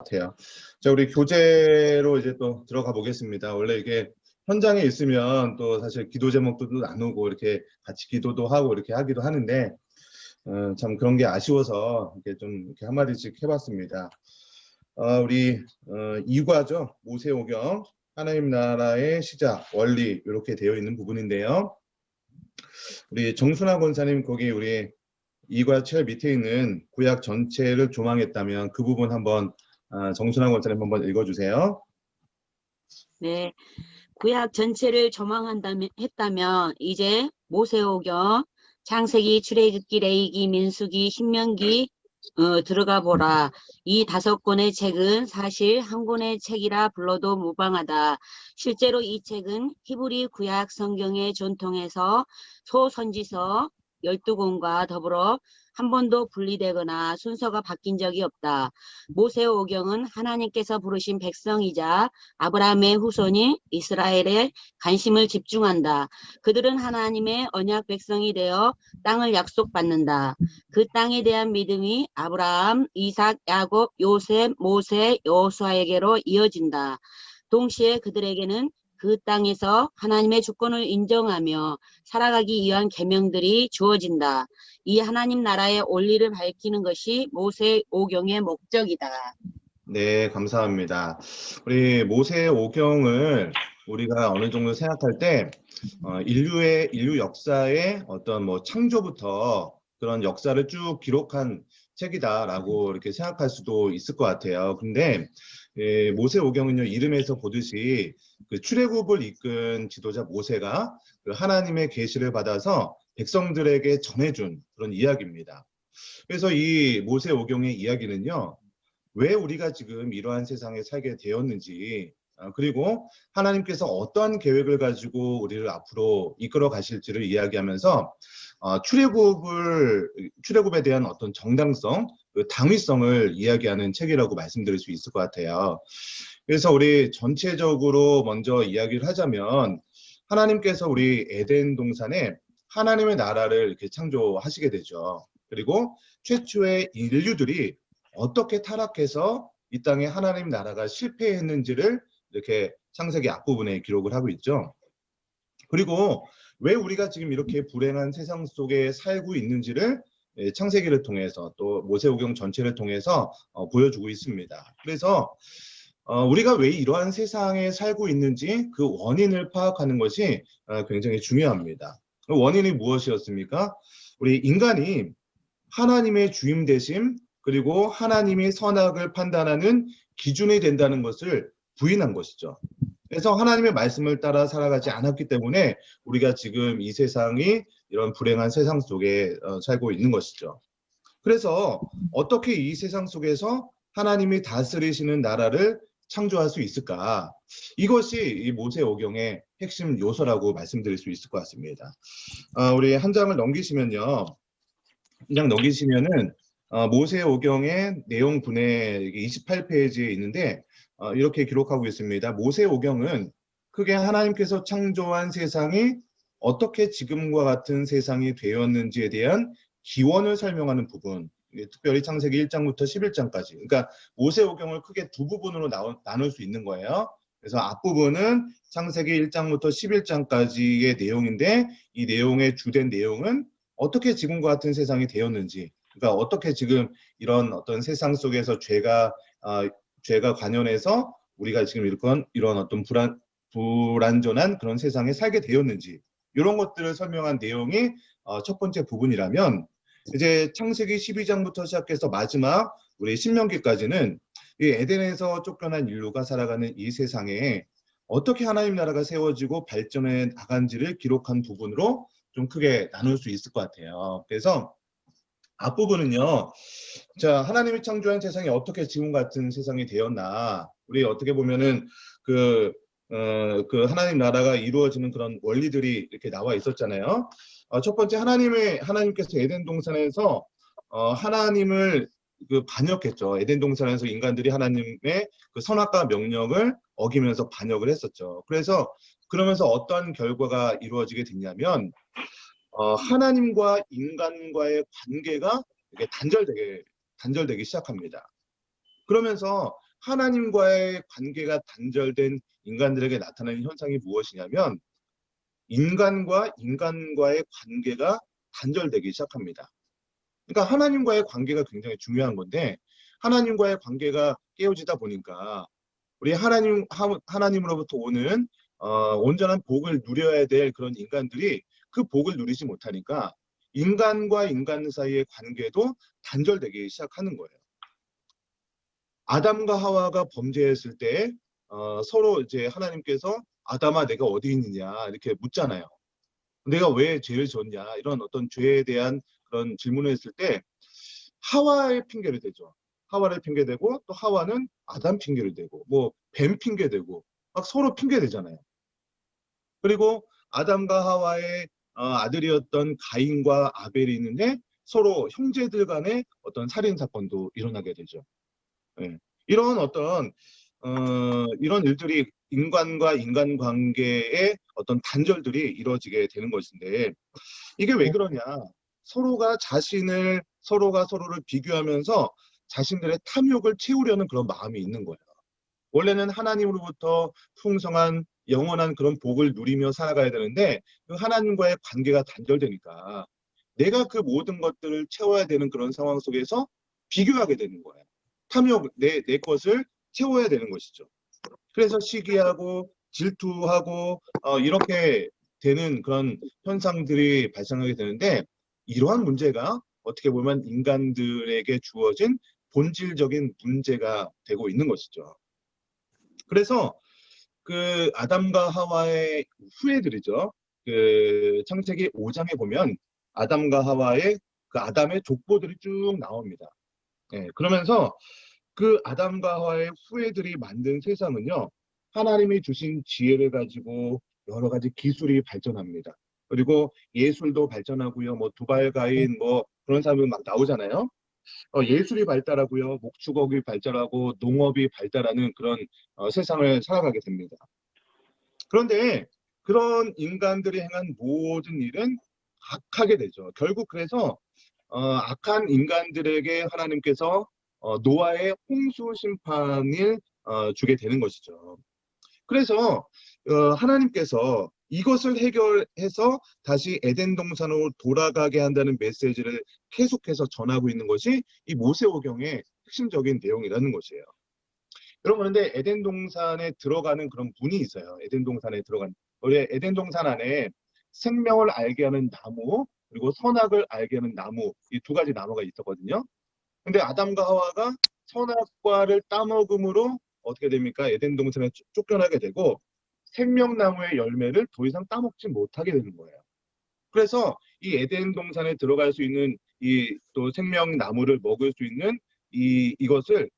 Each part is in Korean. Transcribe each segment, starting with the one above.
같아요. 자, 우리 교재로 이제 또 들어가 보겠습니다. 원래 이게 현장에 있으면 또 사실 기도 제목도 나누고 이렇게 같이 기도도 하고 이렇게 하기도 하는데 참 그런 게 아쉬워서 이렇게 좀 이렇게 한마디씩 해봤습니다. 우리 2과죠. 모세오경 하나님 나라의 시작 원리 이렇게 되어 있는 부분인데요. 우리 정순아 권사님 거기 우리 2과 제일 밑에 있는 구약 전체를 조망했다면 그 부분 한번 정순아 권사님 한번 읽어주세요. 네, 구약 전체를 했다면 이제 모세오경, 창세기, 출애굽기, 레위기, 민수기, 신명기 들어가 보라. 이 5권의 책은 사실 한 권의 책이라 불러도 무방하다. 실제로 이 책은 히브리 구약 성경의 전통에서 소선지서 12권과 더불어 한 번도 분리되거나 순서가 바뀐 적이 없다. 모세오경은 하나님께서 부르신 백성이자 아브라함의 후손이 이스라엘에 관심을 집중한다. 그들은 하나님의 언약 백성이 되어 땅을 약속받는다. 그 땅에 대한 믿음이 아브라함, 이삭, 야곱, 요셉, 모세, 여호수아에게로 이어진다. 동시에 그들에게는 그 땅에서 하나님의 주권을 인정하며 살아가기 위한 계명들이 주어진다. 이 하나님 나라의 원리를 밝히는 것이 모세오경의 목적이다. 네, 감사합니다. 우리 모세오경을 우리가 어느 정도 생각할 때 인류 역사의 어떤 뭐 창조부터 그런 역사를 쭉 기록한 책이다라고 이렇게 생각할 수도 있을 것 같아요. 근데 모세오경은요, 이름에서 보듯이 그 출애굽을 이끈 지도자 모세가 그 하나님의 계시를 받아서 백성들에게 전해준 그런 이야기입니다. 그래서 이 모세오경의 이야기는요, 왜 우리가 지금 이러한 세상에 살게 되었는지, 그리고 하나님께서 어떠한 계획을 가지고 우리를 앞으로 이끌어 가실지를 이야기하면서 출애굽에 대한 어떤 정당성, 그 당위성을 이야기하는 책이라고 말씀드릴 수 있을 것 같아요. 그래서 우리 전체적으로 먼저 이야기를 하자면 하나님께서 우리 에덴 동산에 하나님의 나라를 이렇게 창조하시게 되죠. 그리고 최초의 인류들이 어떻게 타락해서 이 땅에 하나님 나라가 실패했는지를 이렇게 창세기 앞부분에 기록을 하고 있죠. 그리고 왜 우리가 지금 이렇게 불행한 세상 속에 살고 있는지를 창세기를 통해서 또 모세오경 전체를 통해서 보여주고 있습니다. 그래서 우리가 왜 이러한 세상에 살고 있는지 그 원인을 파악하는 것이 굉장히 중요합니다. 그 원인이 무엇이었습니까? 우리 인간이 하나님의 주임 되심 그리고 하나님이 선악을 판단하는 기준이 된다는 것을 부인한 것이죠. 그래서 하나님의 말씀을 따라 살아가지 않았기 때문에 우리가 지금 이 세상이 이런 불행한 세상 속에 살고 있는 것이죠. 그래서 어떻게 이 세상 속에서 하나님이 다스리시는 나라를 창조할 수 있을까? 이것이 이 모세오경의 핵심 요소라고 말씀드릴 수 있을 것 같습니다. 우리 한 장을 넘기시면요. 그냥 넘기시면은 모세오경의 내용분해 28페이지에 있는데 이렇게 기록하고 있습니다. 모세오경은 크게 하나님께서 창조한 세상이 어떻게 지금과 같은 세상이 되었는지에 대한 기원을 설명하는 부분, 특별히 창세기 1장부터 11장까지. 그러니까 모세오경을 크게 두 부분으로 나눌 수 있는 거예요. 그래서 앞부분은 창세기 1장부터 11장까지의 내용인데 이 내용의 주된 내용은 어떻게 지금과 같은 세상이 되었는지, 그러니까 어떻게 지금 이런 어떤 세상 속에서 죄가 관연해서 우리가 지금 이런 어떤 불안전한 그런 세상에 살게 되었는지 이런 것들을 설명한 내용이 첫 번째 부분이라면 이제 창세기 12장부터 시작해서 마지막 우리 신명기까지는 이 에덴에서 쫓겨난 인류가 살아가는 이 세상에 어떻게 하나님 나라가 세워지고 발전해 나간지를 기록한 부분으로 좀 크게 나눌 수 있을 것 같아요. 그래서 앞부분은요. 자, 하나님이 창조한 세상이 어떻게 지금 같은 세상이 되었나. 우리 어떻게 보면은 그 하나님 나라가 이루어지는 그런 원리들이 이렇게 나와 있었잖아요. 첫 번째 하나님께서 에덴 동산에서 하나님을 반역했죠. 에덴 동산에서 인간들이 하나님의 그 선악과 명령을 어기면서 반역을 했었죠. 그러면서 어떤 결과가 이루어지게 됐냐면 하나님과 인간과의 관계가 이게 단절되기 시작합니다. 그러면서 하나님과의 관계가 단절된 인간들에게 나타나는 현상이 무엇이냐면 인간과 인간과의 관계가 단절되기 시작합니다. 그러니까 하나님과의 관계가 굉장히 중요한 건데 하나님과의 관계가 깨어지다 보니까 우리 하나님으로부터 오는 온전한 복을 누려야 될 그런 인간들이 그 복을 누리지 못하니까 인간과 인간 사이의 관계도 단절되기 시작하는 거예요. 아담과 하와가 범죄했을 때 서로 이제 하나님께서 아담아 내가 어디 있느냐 이렇게 묻잖아요. 내가 왜 죄를 졌냐 이런 어떤 죄에 대한 그런 질문을 했을 때 하와의 핑계를 대죠. 하와를 핑계대고 또 하와는 아담 핑계를 대고 뭐 뱀 핑계대고 막 서로 핑계대잖아요. 그리고 아담과 하와의 아들이었던 가인과 아벨이 있는데 서로 형제들 간의 어떤 살인 사건도 일어나게 되죠. 예. 이런 어떤 이런 일들이 인간과 인간 관계의 어떤 단절들이 이루어지게 되는 것인데 이게 왜 그러냐? 서로가 서로를 비교하면서 자신들의 탐욕을 채우려는 그런 마음이 있는 거예요. 원래는 하나님으로부터 풍성한 영원한 그런 복을 누리며 살아가야 되는데 그 하나님과의 관계가 단절되니까 내가 그 모든 것들을 채워야 되는 그런 상황 속에서 비교하게 되는 거예요. 탐욕, 내 것을 채워야 되는 것이죠. 그래서 시기하고 질투하고 이렇게 되는 그런 현상들이 발생하게 되는데 이러한 문제가 어떻게 보면 인간들에게 주어진 본질적인 문제가 되고 있는 것이죠. 그래서 그 아담과 하와의 후예들이죠. 그 창세기 5장에 보면 아담과 하와의 그 아담의 족보들이 쭉 나옵니다. 예, 그러면서 그 아담과 하와의 후예들이 만든 세상은요. 하나님이 주신 지혜를 가지고 여러 가지 기술이 발전합니다. 그리고 예술도 발전하고요. 뭐 두발가인 뭐 그런 사람이 막 나오잖아요. 예술이 발달하고요. 목축업이 발달하고 농업이 발달하는 그런 세상을 살아가게 됩니다. 그런데 그런 인간들이 행한 모든 일은 악하게 되죠. 결국 그래서 악한 인간들에게 하나님께서 노아의 홍수 심판을 주게 되는 것이죠. 그래서 하나님께서 이것을 해결해서 다시 에덴 동산으로 돌아가게 한다는 메시지를 계속해서 전하고 있는 것이 이 모세오경의 핵심적인 내용이라는 것이에요. 여러분, 그런데 에덴 동산에 들어가는 그런 문이 있어요. 에덴 동산에 들어간 원래 에덴 동산 안에 생명을 알게 하는 나무 그리고 선악을 알게 하는 나무 이 두 가지 나무가 있었거든요. 근데 아담과 하와가 선악과를 따먹음으로 어떻게 됩니까? 에덴 동산에 쫓겨나게 되고 생명나무의 열매를 더 이상 따먹지 못하게 되는 거예요. 그래서 이 에덴 동산에 들어갈 수 있는 이 또 생명나무를 먹을 수 있는 이것을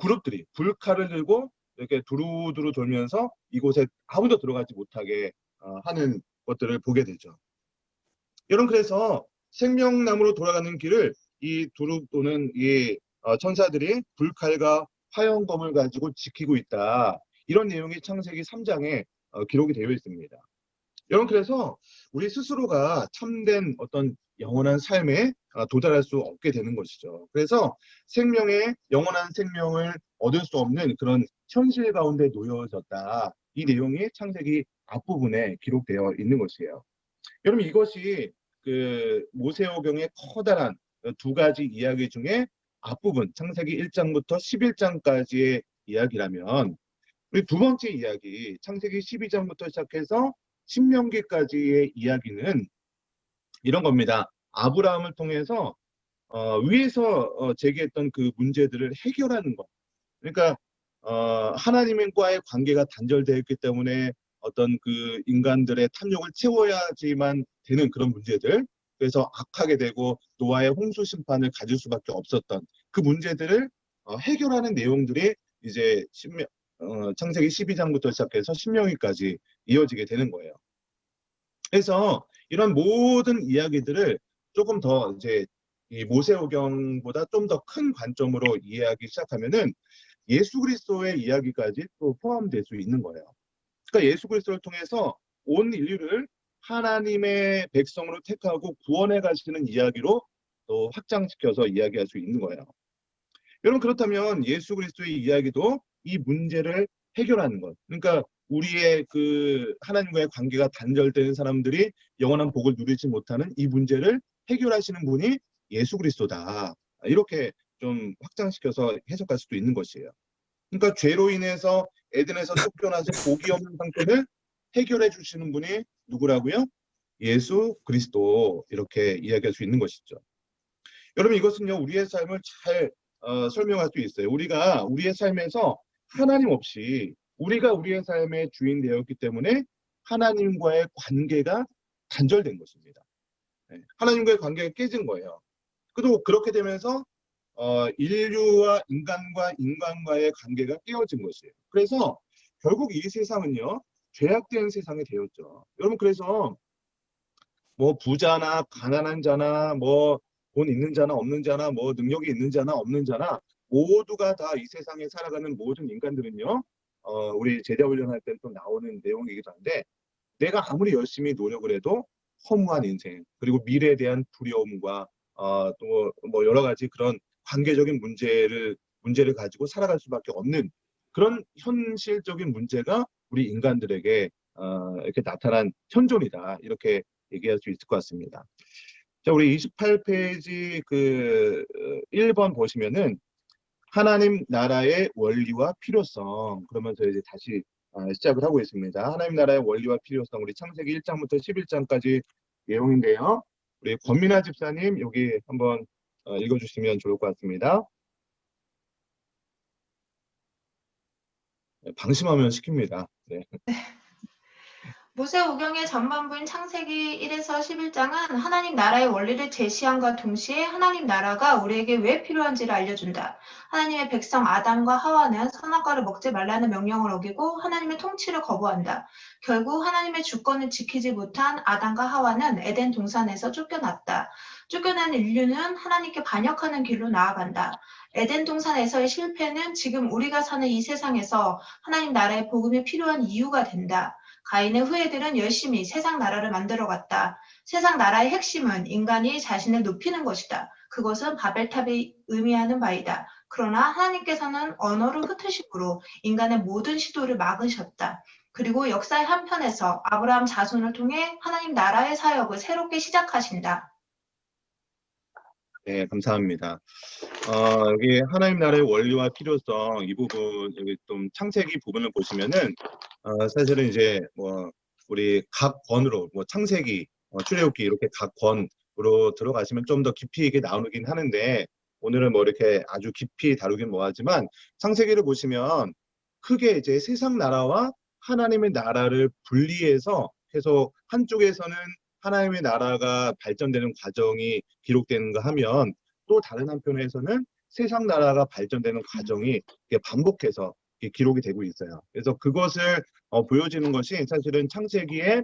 그룹들이 불칼을 들고 이렇게 두루두루 돌면서 이곳에 아무도 들어가지 못하게 하는 것들을 보게 되죠. 여러분 그래서 생명나무로 돌아가는 길을 이 두루 또는 이 천사들이 불칼과 화영검을 가지고 지키고 있다. 이런 내용이 창세기 3장에 기록이 되어 있습니다. 여러분 그래서 우리 스스로가 참된 어떤 영원한 삶에 도달할 수 없게 되는 것이죠. 그래서 영원한 생명을 얻을 수 없는 그런 현실 가운데 놓여졌다. 이 내용이 창세기 앞부분에 기록되어 있는 것이에요. 여러분 이것이 그 모세오경의 커다란 두 가지 이야기 중에 앞부분 창세기 1장부터 11장까지의 이야기라면 우리 두 번째 이야기 창세기 12장부터 시작해서 신명기까지의 이야기는 이런 겁니다. 아브라함을 통해서 위에서 제기했던 그 문제들을 해결하는 것. 그러니까 하나님과의 관계가 단절되어 있기 때문에 어떤 그 인간들의 탐욕을 채워야지만 되는 그런 문제들, 그래서 악하게 되고 노아의 홍수 심판을 가질 수밖에 없었던 그 문제들을 해결하는 내용들이 이제 창세기 12장부터 시작해서 신명기까지 이어지게 되는 거예요. 그래서 이런 모든 이야기들을 조금 더 이제 이 모세오경보다 좀 더 큰 관점으로 이해하기 시작하면은 예수 그리스도의 이야기까지 또 포함될 수 있는 거예요. 그러니까 예수 그리스도를 통해서 온 인류를 하나님의 백성으로 택하고 구원해 가시는 이야기로 또 확장시켜서 이야기할 수 있는 거예요. 여러분 그렇다면 예수 그리스도의 이야기도 이 문제를 해결하는 것. 그러니까 우리의 그 하나님과의 관계가 단절되는 사람들이 영원한 복을 누리지 못하는 이 문제를 해결하시는 분이 예수 그리스도다. 이렇게 좀 확장시켜서 해석할 수도 있는 것이에요. 그러니까 죄로 인해서 에덴에서 쫓겨나서 복이 없는 상태를 해결해 주시는 분이 누구라고요? 예수 그리스도. 이렇게 이야기할 수 있는 것이죠. 여러분 이것은요 우리의 삶을 잘 설명할 수 있어요. 우리가 우리의 삶에서 하나님 없이 우리가 우리의 삶의 주인 되었기 때문에 하나님과의 관계가 단절된 것입니다. 네, 하나님과의 관계가 깨진 거예요. 그리고 그렇게 되면서 인류와 인간과 인간과의 관계가 깨어진 것이에요. 그래서 결국 이 세상은요 죄악된 세상이 되었죠. 여러분 그래서 뭐 부자나 가난한 자나 뭐 돈 있는 자나 없는 자나 뭐 능력이 있는 자나 없는 자나 모두가 다 이 세상에 살아가는 모든 인간들은요 우리 제자 훈련할 때 또 나오는 내용이기도 한데 내가 아무리 열심히 노력을 해도 허무한 인생 그리고 미래에 대한 두려움과 또 뭐 여러 가지 그런 관계적인 문제를 가지고 살아갈 수밖에 없는 그런 현실적인 문제가 우리 인간들에게 이렇게 나타난 현존이다 이렇게 얘기할 수 있을 것 같습니다. 자, 우리 28페이지 그 1번 보시면은 하나님 나라의 원리와 필요성 그러면서 이제 다시 시작을 하고 있습니다. 하나님 나라의 원리와 필요성 우리 창세기 1장부터 11장까지 내용인데요. 우리 권민아 집사님 여기 한번 읽어주시면 좋을 것 같습니다. 네, 방심하면 시킵니다. 네. 모세오경의 전반부인 창세기 1에서 11장은 하나님 나라의 원리를 제시함과 동시에 하나님 나라가 우리에게 왜 필요한지를 알려준다. 하나님의 백성 아담과 하와는 선악과를 먹지 말라는 명령을 어기고 하나님의 통치를 거부한다. 결국 하나님의 주권을 지키지 못한 아담과 하와는 에덴 동산에서 쫓겨났다. 쫓겨난 인류는 하나님께 반역하는 길로 나아간다. 에덴 동산에서의 실패는 지금 우리가 사는 이 세상에서 하나님 나라의 복음이 필요한 이유가 된다. 가인의 후예들은 열심히 세상 나라를 만들어갔다. 세상 나라의 핵심은 인간이 자신을 높이는 것이다. 그것은 바벨탑이 의미하는 바이다. 그러나 하나님께서는 언어를 흩으심으로 인간의 모든 시도를 막으셨다. 그리고 역사의 한편에서 아브라함 자손을 통해 하나님 나라의 사역을 새롭게 시작하신다. 네, 감사합니다. 여기 하나님 나라의 원리와 필요성 이 부분 여기 좀 창세기 부분을 보시면은 사실은 이제 뭐 우리 각 권으로 뭐 창세기, 출애굽기 이렇게 각 권으로 들어가시면 좀 더 깊이 있게 나누긴 하는데 오늘은 뭐 이렇게 아주 깊이 다루긴 뭐하지만 창세기를 보시면 크게 이제 세상 나라와 하나님의 나라를 분리해서 계속 한쪽에서는 하나님의 나라가 발전되는 과정이 기록되는가 하면 또 다른 한편에서는 세상 나라가 발전되는 과정이 반복해서 기록이 되고 있어요. 그래서 그것을 보여지는 것이 사실은 창세기에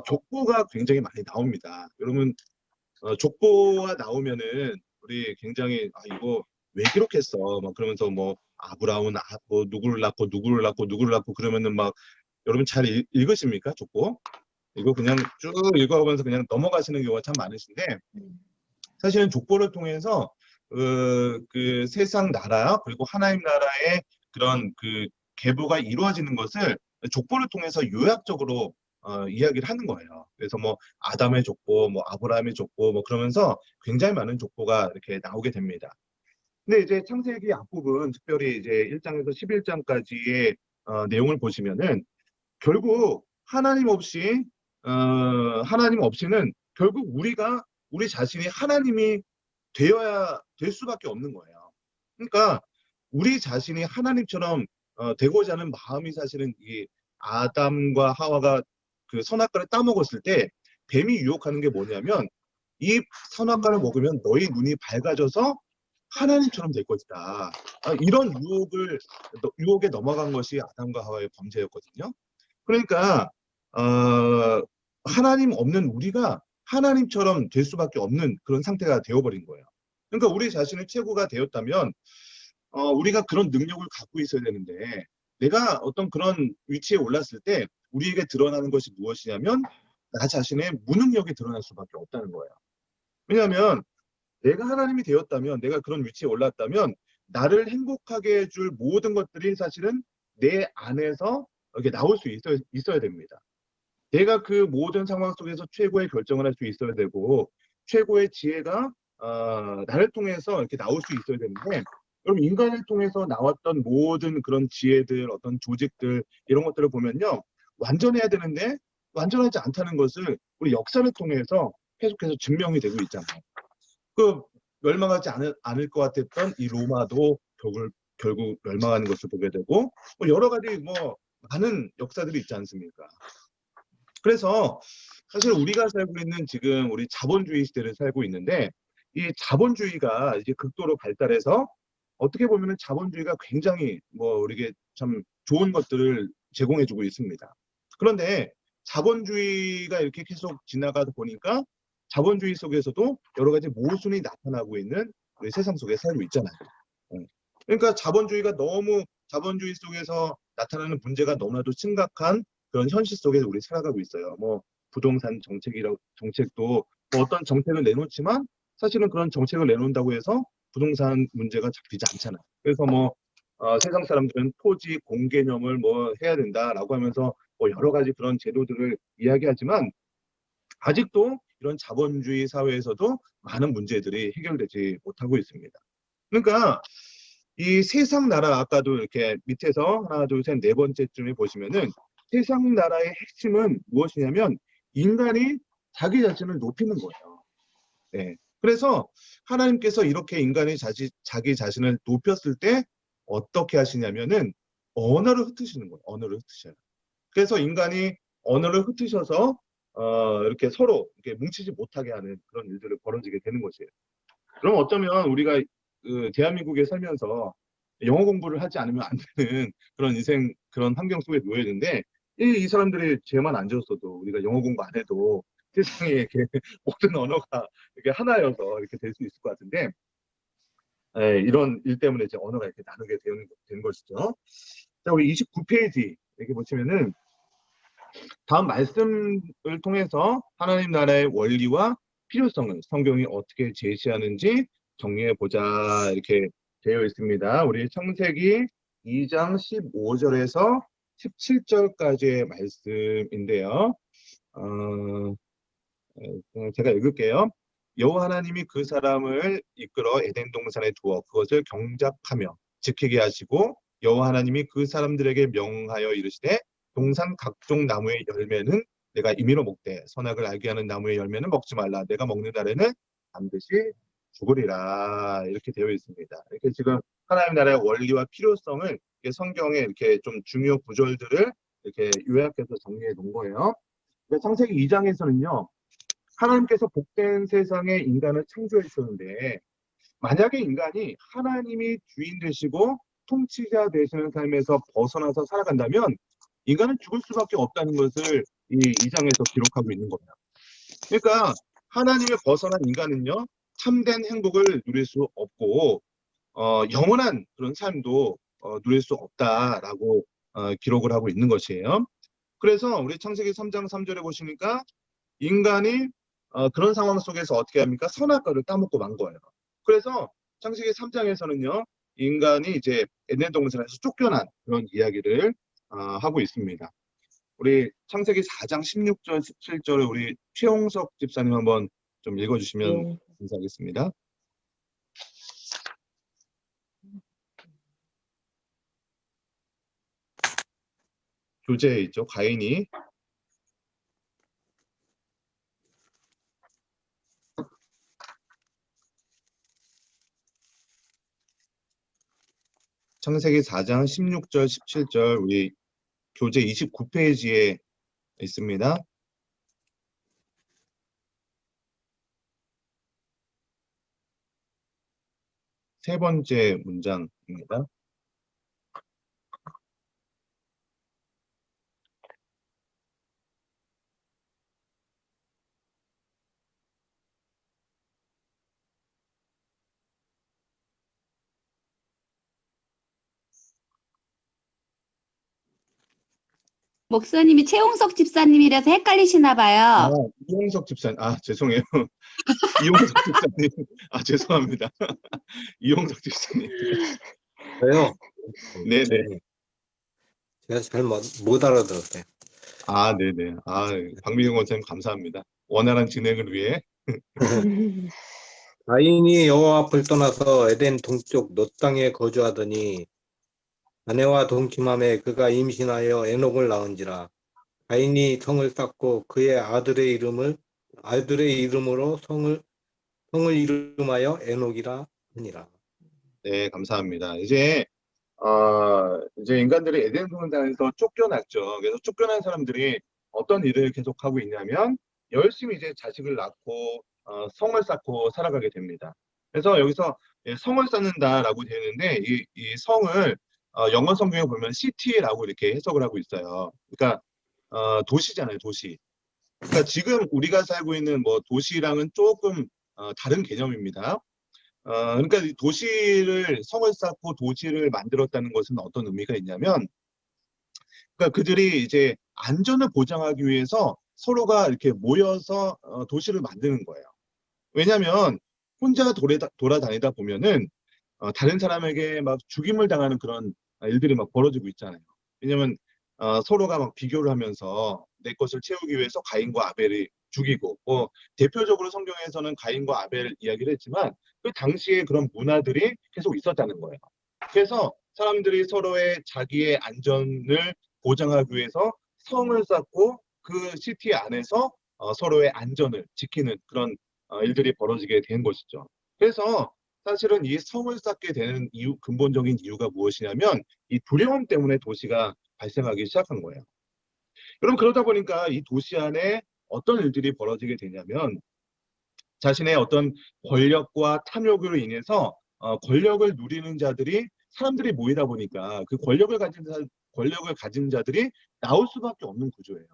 족보가 굉장히 많이 나옵니다. 여러분 족보가 나오면은 우리 굉장히 이거 왜 기록했어? 막 그러면서 뭐 아브라함은 뭐 누구를 낳고 누구를 낳고 누구를 낳고 그러면은 막 여러분 잘 읽으십니까 족보? 이거 그냥 쭉 읽어가면서 그냥 넘어가시는 경우가 참 많으신데 사실은 족보를 통해서 그 세상 나라 그리고 하나님 나라의 그런 그 계보가 이루어지는 것을 족보를 통해서 요약적으로 이야기를 하는 거예요. 그래서 뭐 아담의 족보, 뭐 아브라함의 족보, 뭐 그러면서 굉장히 많은 족보가 이렇게 나오게 됩니다. 근데 이제 창세기 앞부분, 특별히 이제 1장에서 11장까지의 내용을 보시면은 결국 하나님 없이는 결국 우리 자신이 하나님이 되어야 될 수밖에 없는 거예요. 그러니까 우리 자신이 하나님처럼 되고자 하는 마음이 사실은 이 아담과 하와가 그 선악과를 따먹었을 때 뱀이 유혹하는 게 뭐냐면 이 선악과를 먹으면 너희 눈이 밝아져서 하나님처럼 될 것이다. 이런 유혹에 넘어간 것이 아담과 하와의 범죄였거든요. 그러니까 하나님 없는 우리가 하나님처럼 될 수밖에 없는 그런 상태가 되어버린 거예요. 그러니까 우리 자신의 최고가 되었다면 우리가 그런 능력을 갖고 있어야 되는데 내가 어떤 그런 위치에 올랐을 때 우리에게 드러나는 것이 무엇이냐면 나 자신의 무능력이 드러날 수밖에 없다는 거예요. 왜냐하면 내가 하나님이 되었다면 내가 그런 위치에 올랐다면 나를 행복하게 해줄 모든 것들이 사실은 내 안에서 이렇게 나올 수 있어야 됩니다. 내가 그 모든 상황 속에서 최고의 결정을 할 수 있어야 되고 최고의 지혜가 나를 통해서 이렇게 나올 수 있어야 되는데 여러분 인간을 통해서 나왔던 모든 그런 지혜들 어떤 조직들 이런 것들을 보면요 완전해야 되는데 완전하지 않다는 것을 우리 역사를 통해서 계속해서 증명이 되고 있잖아요. 그 멸망하지 않을 것 같았던 이 로마도 결국 멸망하는 것을 보게 되고 뭐 여러 가지 뭐 많은 역사들이 있지 않습니까? 그래서 사실 우리가 살고 있는 지금 우리 자본주의 시대를 살고 있는데 이 자본주의가 이제 극도로 발달해서 어떻게 보면은 자본주의가 굉장히 뭐 우리에게 참 좋은 것들을 제공해주고 있습니다. 그런데 자본주의가 이렇게 계속 지나가다 보니까 자본주의 속에서도 여러 가지 모순이 나타나고 있는 우리 세상 속에 살고 있잖아요. 그러니까 자본주의 속에서 나타나는 문제가 너무나도 심각한 그런 현실 속에 우리 살아가고 있어요. 뭐 부동산 정책도 뭐 어떤 정책을 내놓지만 사실은 그런 정책을 내놓는다고 해서 부동산 문제가 잡히지 않잖아요. 그래서 뭐 세상 사람들은 토지 공개념을 뭐 해야 된다라고 하면서 뭐 여러 가지 그런 제도들을 이야기하지만 아직도 이런 자본주의 사회에서도 많은 문제들이 해결되지 못하고 있습니다. 그러니까 이 세상 나라 아까도 이렇게 밑에서 하나 둘 셋 네 번째쯤에 보시면은 세상 나라의 핵심은 무엇이냐면 인간이 자기 자신을 높이는 거예요. 네. 그래서 하나님께서 이렇게 인간이 자기 자신을 높였을 때 어떻게 하시냐면은 언어를 흩으시는 거예요. 언어를 흩으셔요. 그래서 인간이 언어를 흩으셔서 이렇게 서로 이렇게 뭉치지 못하게 하는 그런 일들을 벌어지게 되는 것이에요. 그럼 어쩌면 우리가 그 대한민국에 살면서 영어 공부를 하지 않으면 안 되는 그런 인생 그런 환경 속에 놓여 있는데 이 사람들이 죄만 안 지었어도 우리가 영어 공부 안 해도 세상에 이렇게 모든 언어가 이렇게 하나여서 이렇게 될 수 있을 것 같은데 이런 일 때문에 이제 언어가 이렇게 나누게 되는 것이죠. 자, 우리 29페이지 이렇게 보시면은 다음 말씀을 통해서 하나님 나라의 원리와 필요성을 성경이 어떻게 제시하는지 정리해 보자 이렇게 되어 있습니다. 우리 창세기 2장 15절에서 17절까지의 말씀인데요. 제가 읽을게요. 여호와 하나님이 그 사람을 이끌어 에덴 동산에 두어 그것을 경작하며 지키게 하시고 여호와 하나님이 그 사람들에게 명하여 이르시되 동산 각종 나무의 열매는 내가 임의로 먹되 선악을 알게 하는 나무의 열매는 먹지 말라. 내가 먹는 날에는 반드시 죽으리라. 이렇게 되어 있습니다. 이렇게 지금 하나님 나라의 원리와 필요성을 이렇게 성경에 이렇게 좀 중요 구절들을 이렇게 요약해서 정리해 놓은 거예요. 창세기 2장에서는요. 하나님께서 복된 세상에 인간을 창조해 주셨는데 만약에 인간이 하나님이 주인 되시고 통치자 되시는 삶에서 벗어나서 살아간다면 인간은 죽을 수밖에 없다는 것을 이 2장에서 기록하고 있는 거예요. 그러니까 하나님을 벗어난 인간은요 참된 행복을 누릴 수 없고 영원한 그런 삶도 누릴 수 없다라고 기록을 하고 있는 것이에요. 그래서 우리 창세기 3장 3절에 보시니까 인간이 그런 상황 속에서 어떻게 합니까? 선악과를 따먹고 만 거예요. 그래서 창세기 3장에서는요. 인간이 이제 에덴 동산에서 쫓겨난 그런 이야기를 하고 있습니다. 우리 창세기 4장 16절, 17절을 우리 최홍석 집사님 한번 좀 읽어주시면 예. 감사하겠습니다. 교재에 있죠. 가인이 창세기 4장 16절, 17절 우리 교재 29페이지에 있습니다. 세 번째 문장입니다. 목사님이 최홍석 집사님이라서 헷갈리시나 아, 봐요. 이용석 집사님. 아, 죄송해요. 이용석 집사님. 아, 죄송합니다. 이용석 집사님. 저요. 네네. 제가 잘 못 알아들었어요. 아, 네네. 아, 박미경 원장님 감사합니다. 원활한 진행을 위해. 가인이 여호와 앞을 떠나서 에덴 동쪽 롯 땅에 거주하더니 아내와 동침함에 그가 임신하여 에녹을 낳은지라. 가인이 성을 쌓고 그의 아들의 이름으로 성을 이름하여 에녹이라 하니라. 네, 감사합니다. 이제 인간들이 에덴 동산에서 쫓겨났죠. 그래서 쫓겨난 사람들이 어떤 일을 계속하고 있냐면 열심히 이제 자식을 낳고 성을 쌓고 살아가게 됩니다. 그래서 여기서 성을 쌓는다라고 되어 있는데 이 성을 영어 성경에 보면 city라고 이렇게 해석을 하고 있어요. 그러니까 도시잖아요, 도시. 그러니까 지금 우리가 살고 있는 뭐 도시랑은 조금 다른 개념입니다. 그러니까 이 성을 쌓고 도시를 만들었다는 것은 어떤 의미가 있냐면, 그러니까 그들이 이제 안전을 보장하기 위해서 서로가 이렇게 모여서 도시를 만드는 거예요. 왜냐하면 혼자 돌아다니다 보면은 다른 사람에게 막 죽임을 당하는 그런 일들이 막 벌어지고 있잖아요. 왜냐면 서로가 막 비교를 하면서 내 것을 채우기 위해서 가인과 아벨이 죽이고, 뭐 대표적으로 성경에서는 가인과 아벨 이야기를 했지만 그 당시에 그런 문화들이 계속 있었다는 거예요. 그래서 사람들이 서로의 자기의 안전을 보장하기 위해서 성을 쌓고 그 시티 안에서 서로의 안전을 지키는 그런 일들이 벌어지게 된 것이죠. 그래서 사실은 이 성을 쌓게 되는 근본적인 이유가 무엇이냐면 이 두려움 때문에 도시가 발생하기 시작한 거예요. 그럼 그러다 보니까 이 도시 안에 어떤 일들이 벌어지게 되냐면 자신의 어떤 권력과 탐욕으로 인해서 권력을 누리는 자들이 사람들이 모이다 보니까 그 권력을 가진 자들이 나올 수밖에 없는 구조예요.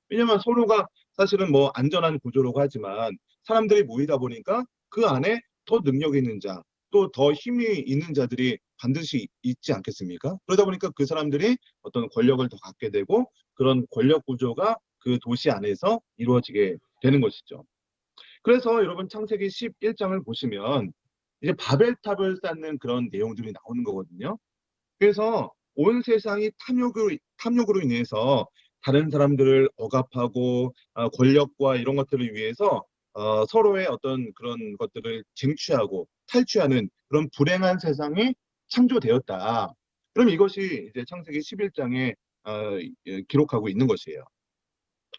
왜냐면 서로가 사실은 뭐 안전한 구조라고 하지만 사람들이 모이다 보니까 그 안에 더 능력 있는 자, 또 더 힘이 있는 자들이 반드시 있지 않겠습니까? 그러다 보니까 그 사람들이 어떤 권력을 더 갖게 되고 그런 권력 구조가 그 도시 안에서 이루어지게 되는 것이죠. 그래서 여러분 창세기 11장을 보시면 이제 바벨탑을 쌓는 그런 내용들이 나오는 거거든요. 그래서 온 세상이 탐욕으로 인해서 다른 사람들을 억압하고 권력과 이런 것들을 위해서 서로의 어떤 그런 것들을 쟁취하고 탈취하는 그런 불행한 세상이 창조되었다. 그럼 이것이 이제 창세기 11장에 기록하고 있는 것이에요.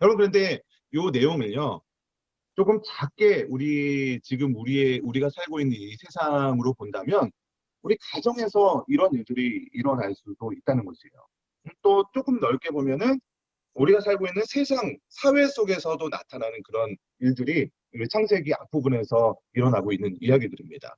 여러분 그런데 이 내용을요. 조금 작게 우리가 살고 있는 이 세상으로 본다면 우리 가정에서 이런 일들이 일어날 수도 있다는 것이에요. 또 조금 넓게 보면은 우리가 살고 있는 세상, 사회 속에서도 나타나는 그런 일들이 우리 창세기 앞부분에서 일어나고 있는 이야기들입니다.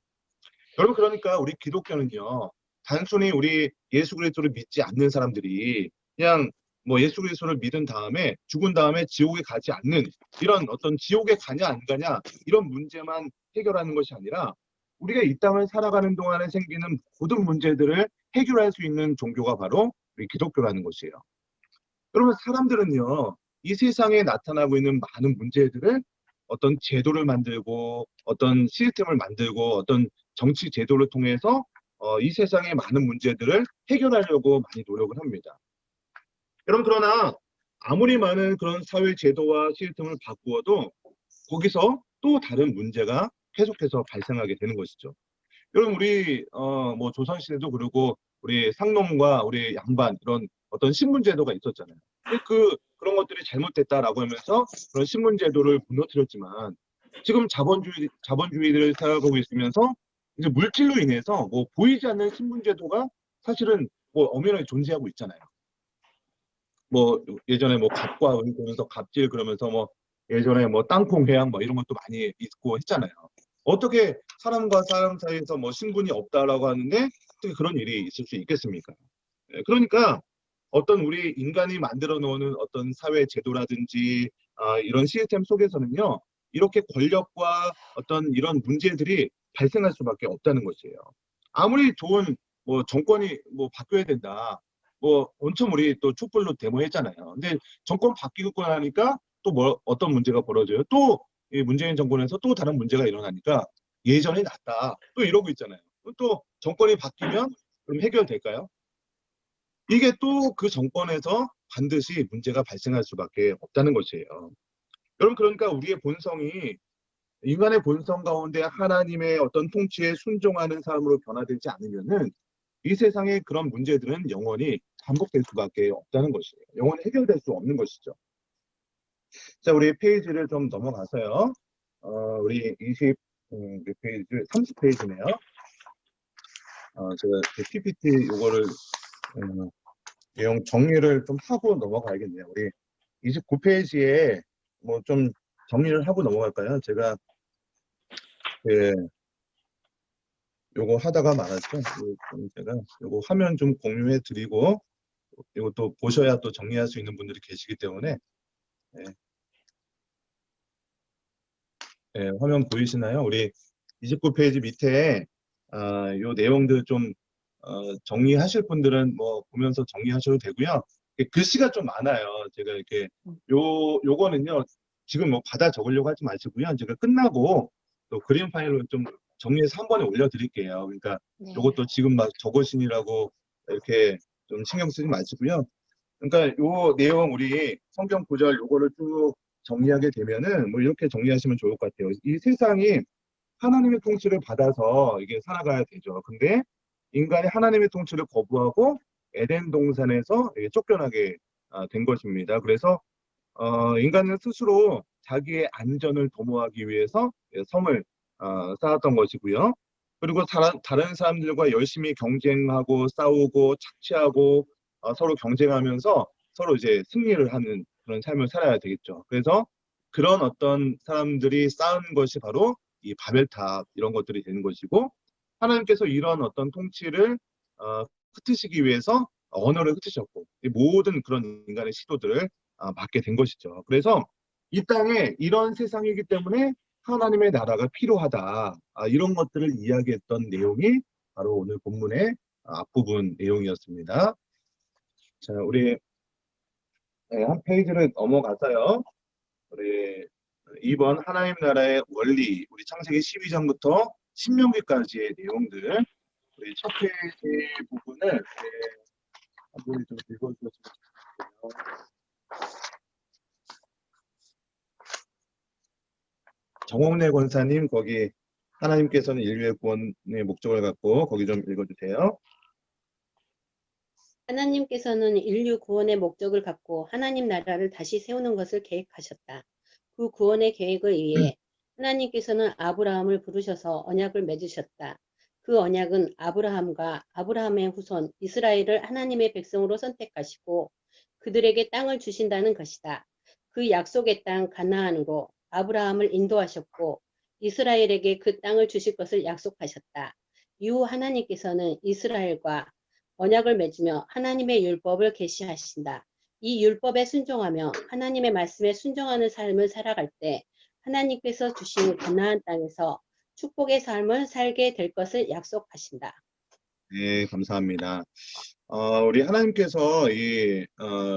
여러분 그러니까 우리 기독교는요. 단순히 우리 예수 그리스도를 믿지 않는 사람들이 그냥 뭐 예수 그리스도를 믿은 다음에 죽은 다음에 지옥에 가지 않는 이런 어떤 지옥에 가냐 안 가냐 이런 문제만 해결하는 것이 아니라 우리가 이 땅을 살아가는 동안에 생기는 모든 문제들을 해결할 수 있는 종교가 바로 우리 기독교라는 것이에요. 그러면 사람들은요, 이 세상에 나타나고 있는 많은 문제들을 어떤 제도를 만들고 어떤 시스템을 만들고 어떤 정치 제도를 통해서 이 세상의 많은 문제들을 해결하려고 많이 노력을 합니다. 여러분 그러나 아무리 많은 그런 사회 제도와 시스템을 바꾸어도 거기서 또 다른 문제가 계속해서 발생하게 되는 것이죠. 여러분 우리 뭐 조선시대도 그러고 우리 상놈과 우리 양반 이런 어떤 신분제도가 있었잖아요. 근데 그런 것들이 잘못됐다라고 하면서 그런 신분제도를 무너뜨렸지만 지금 자본주의를 살아가고 있으면서 이제 물질로 인해서 뭐 보이지 않는 신분제도가 사실은 뭐 엄연하게 존재하고 있잖아요. 뭐 예전에 뭐 갑과 을 보면서 갑질 그러면서 뭐 예전에 뭐 땅콩 회항 뭐 이런 것도 많이 있고 했잖아요. 어떻게 사람과 사람 사이에서 뭐 신분이 없다라고 하는데 어떻게 그런 일이 있을 수 있겠습니까? 그러니까 어떤 우리 인간이 만들어 놓는 어떤 사회 제도라든지 이런 시스템 속에서는요. 이렇게 권력과 어떤 이런 문제들이 발생할 수밖에 없다는 것이에요. 아무리 좋은 뭐 정권이 뭐 바뀌어야 된다. 뭐 온천 우리 또 촛불로 데모했잖아요. 근데 정권 바뀌고 나니까 또 뭐 어떤 문제가 벌어져요? 또 이 문재인 정권에서 또 다른 문제가 일어나니까 예전에 낫다 또 이러고 있잖아요. 또 정권이 바뀌면 그럼 해결될까요? 이게 또 그 정권에서 반드시 문제가 발생할 수밖에 없다는 것이에요. 여러분 그러니까 우리의 본성이 인간의 본성 가운데 하나님의 어떤 통치에 순종하는 삶으로 변화되지 않으면은 이 세상의 그런 문제들은 영원히 반복될 수밖에 없다는 것이에요. 영원히 해결될 수 없는 것이죠. 자, 우리 페이지를 좀 넘어가서요. 우리 몇 페이지, 30페이지네요. 제가 PPT 요거를 내용 정리를 좀 하고 넘어가야겠네요. 우리 29페이지에 뭐 좀 정리를 하고 넘어갈까요? 제가 요거 하다가 말았죠. 제가 요거 화면 좀 공유해 드리고 이것도 보셔야 또 정리할 수 있는 분들이 계시기 때문에 화면 보이시나요? 우리 29페이지 밑에 요 내용들 좀 정리하실 분들은 뭐 보면서 정리하셔도 되고요. 글씨가 좀 많아요. 제가 이렇게 요거는요. 지금 뭐 받아 적으려고 하지 마시고요. 제가 끝나고 또 그림 파일로 좀 정리해서 한 번에 올려드릴게요. 그러니까 요것도 지금 막 적으시느라고 이렇게 좀 신경 쓰지 마시고요. 그러니까 요 내용 우리 성경 구절 요거를 쭉 정리하게 되면은 뭐 이렇게 정리하시면 좋을 것 같아요. 이 세상이 하나님의 통치를 받아서 이게 살아가야 되죠. 근데 인간이 하나님의 통치를 거부하고 에덴 동산에서 쫓겨나게 된 것입니다. 그래서 인간은 스스로 자기의 안전을 도모하기 위해서 섬을 쌓았던 것이고요. 그리고 다른 사람들과 열심히 경쟁하고 싸우고 착취하고 서로 경쟁하면서 서로 이제 승리를 하는 그런 삶을 살아야 되겠죠. 그래서 그런 어떤 사람들이 쌓은 것이 바로 이 바벨탑 이런 것들이 되는 것이고 하나님께서 이런 어떤 통치를 흩으시기 위해서 언어를 흩으셨고 이 모든 그런 인간의 시도들을 막게 된 것이죠. 그래서 이 땅에 이런 세상이기 때문에 하나님의 나라가 필요하다. 이런 것들을 이야기했던 내용이 바로 오늘 본문의 앞부분 내용이었습니다. 자, 우리 한 페이지를 넘어가서요. 우리 2번 하나님 나라의 원리, 우리 창세기 12장부터 신명기까지의 내용들, 우리 첫 페이지 부분을 한 분이 좀 읽어주셨으면 좋겠어요. 정홍래 권사님, 거기 하나님께서는 인류의 구원의 목적을 갖고 거기 좀 읽어주세요. 하나님께서는 인류 구원의 목적을 갖고 하나님 나라를 다시 세우는 것을 계획하셨다. 그 구원의 계획을 위해 하나님께서는 아브라함을 부르셔서 언약을 맺으셨다. 그 언약은 아브라함과 아브라함의 후손 이스라엘을 하나님의 백성으로 선택하시고 그들에게 땅을 주신다는 것이다. 그 약속의 땅 가나안으로 아브라함을 인도하셨고 이스라엘에게 그 땅을 주실 것을 약속하셨다. 이후 하나님께서는 이스라엘과 언약을 맺으며 하나님의 율법을 계시하신다. 이 율법에 순종하며 하나님의 말씀에 순종하는 삶을 살아갈 때 하나님께서 주신 가나안 땅에서 축복의 삶을 살게 될 것을 약속하신다. 네, 감사합니다. 우리 하나님께서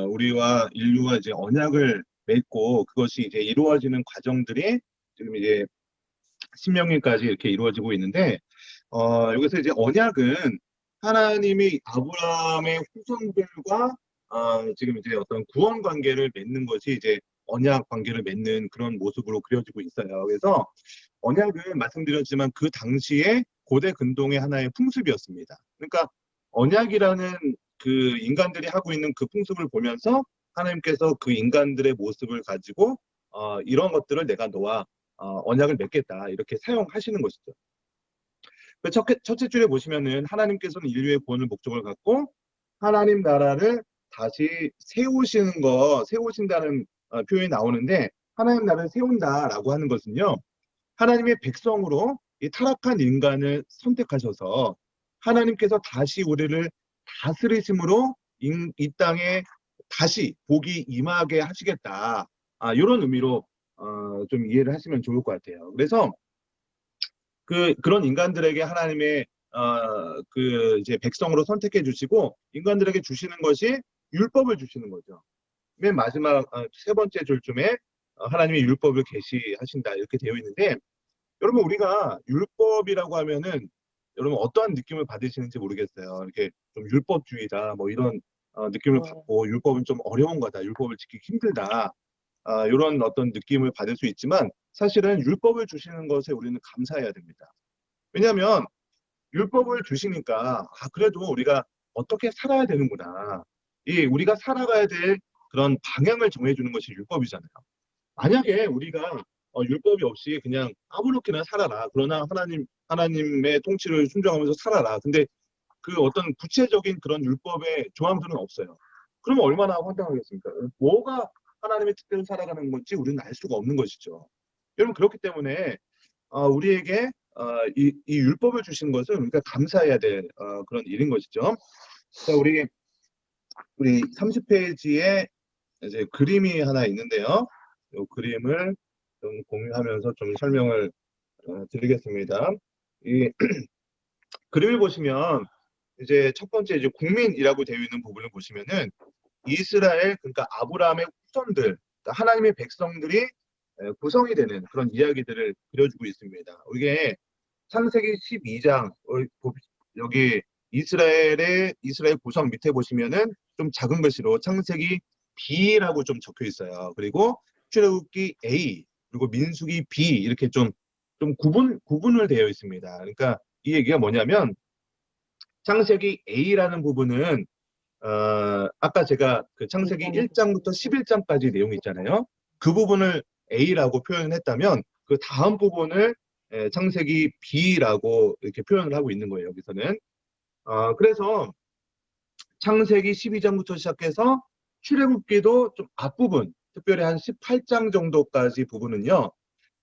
우리와 인류와 이제 언약을 맺고 그것이 이제 이루어지는 과정들이 지금 이제 신명기까지 이렇게 이루어지고 있는데 여기서 이제 언약은 하나님이 아브라함의 후손들과 지금 이제 어떤 구원 관계를 맺는 것이 이제 언약 관계를 맺는 그런 모습으로 그려지고 있어요. 그래서 언약은 말씀드렸지만 그 당시에 고대 근동의 하나의 풍습이었습니다. 그러니까 언약이라는 그 인간들이 하고 있는 그 풍습을 보면서 하나님께서 그 인간들의 모습을 가지고 이런 것들을 내가 너와 언약을 맺겠다 이렇게 사용하시는 것이죠. 첫째 줄에 보시면은 하나님께서는 인류의 구원을 목적을 갖고 하나님 나라를 다시 세우신다는 표현이 나오는데 하나님 나라를 세운다라고 하는 것은요. 하나님의 백성으로 이 타락한 인간을 선택하셔서 하나님께서 다시 우리를 다스리심으로 이 땅에 다시 복이 임하게 하시겠다. 이런 의미로 좀 이해를 하시면 좋을 것 같아요. 그래서 그런 인간들에게 하나님의 이제 백성으로 선택해 주시고 인간들에게 주시는 것이 율법을 주시는 거죠. 맨 마지막 세 번째 줄쯤에 하나님이 율법을 계시하신다 이렇게 되어 있는데 여러분 우리가 율법이라고 하면은 여러분 어떠한 느낌을 받으시는지 모르겠어요. 이렇게 좀 율법주의다 뭐 이런 느낌을 받고 율법은 좀 어려운 거다. 율법을 지키기 힘들다. 이런 어떤 느낌을 받을 수 있지만 사실은 율법을 주시는 것에 우리는 감사해야 됩니다. 왜냐하면 율법을 주시니까 그래도 우리가 어떻게 살아야 되는구나. 우리가 살아가야 될 그런 방향을 정해주는 것이 율법이잖아요. 만약에 우리가 율법이 없이 그냥 아무렇게나 살아라. 그러나 하나님의 통치를 순종하면서 살아라. 근데 그 어떤 구체적인 그런 율법의 조항들은 없어요. 그러면 얼마나 황당하겠습니까? 뭐가 하나님의 뜻대로 살아가는 건지 우리는 알 수가 없는 것이죠. 여러분 그렇기 때문에 우리에게 이 율법을 주신 것은 우리가 감사해야 될 그런 일인 것이죠. 자, 우리 30페이지에 이제 그림이 하나 있는데요. 이 그림을 좀 공유하면서 좀 설명을 드리겠습니다. 이 그림을 보시면 이제 첫 번째 이제 국민이라고 되어 있는 부분을 보시면은 이스라엘 그러니까 아브라함의 후손들, 그러니까 하나님의 백성들이 구성이 되는 그런 이야기들을 그려주고 있습니다. 이게 창세기 12장 여기 이스라엘 구성 밑에 보시면은 좀 작은 글씨로 창세기 B라고 좀 적혀 있어요. 그리고 출애굽기 A 그리고 민수기 B 이렇게 좀 구분을 되어 있습니다. 그러니까 이 얘기가 뭐냐면 창세기 A라는 부분은 아까 제가 그 창세기 1장부터 11장까지 내용이 있잖아요. 그 부분을 A라고 표현을 했다면 그 다음 부분을 창세기 B라고 이렇게 표현을 하고 있는 거예요. 여기서는. 그래서 창세기 12장부터 시작해서 출애굽기도 좀 앞부분, 특별히 한 18장 정도까지 부분은요.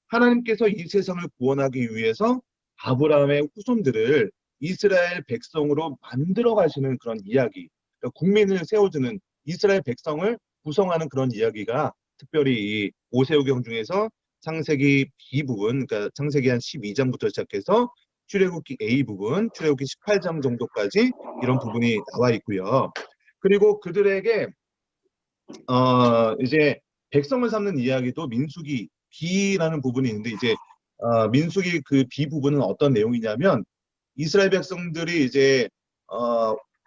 하나님께서 이 세상을 구원하기 위해서 아브라함의 후손들을 이스라엘 백성으로 만들어 가시는 그런 이야기, 그러니까 국민을 세워주는 이스라엘 백성을 구성하는 그런 이야기가 특별히 이 모세오경 중에서 창세기 B 부분, 그러니까 창세기 한 12장부터 시작해서 출애굽기 A 부분, 출애굽기 18장 정도까지 이런 부분이 나와 있고요. 그리고 그들에게 이제 백성을 삼는 이야기도 민수기 B라는 부분이 있는데 이제 민수기 그 B 부분은 어떤 내용이냐면 이스라엘 백성들이 이제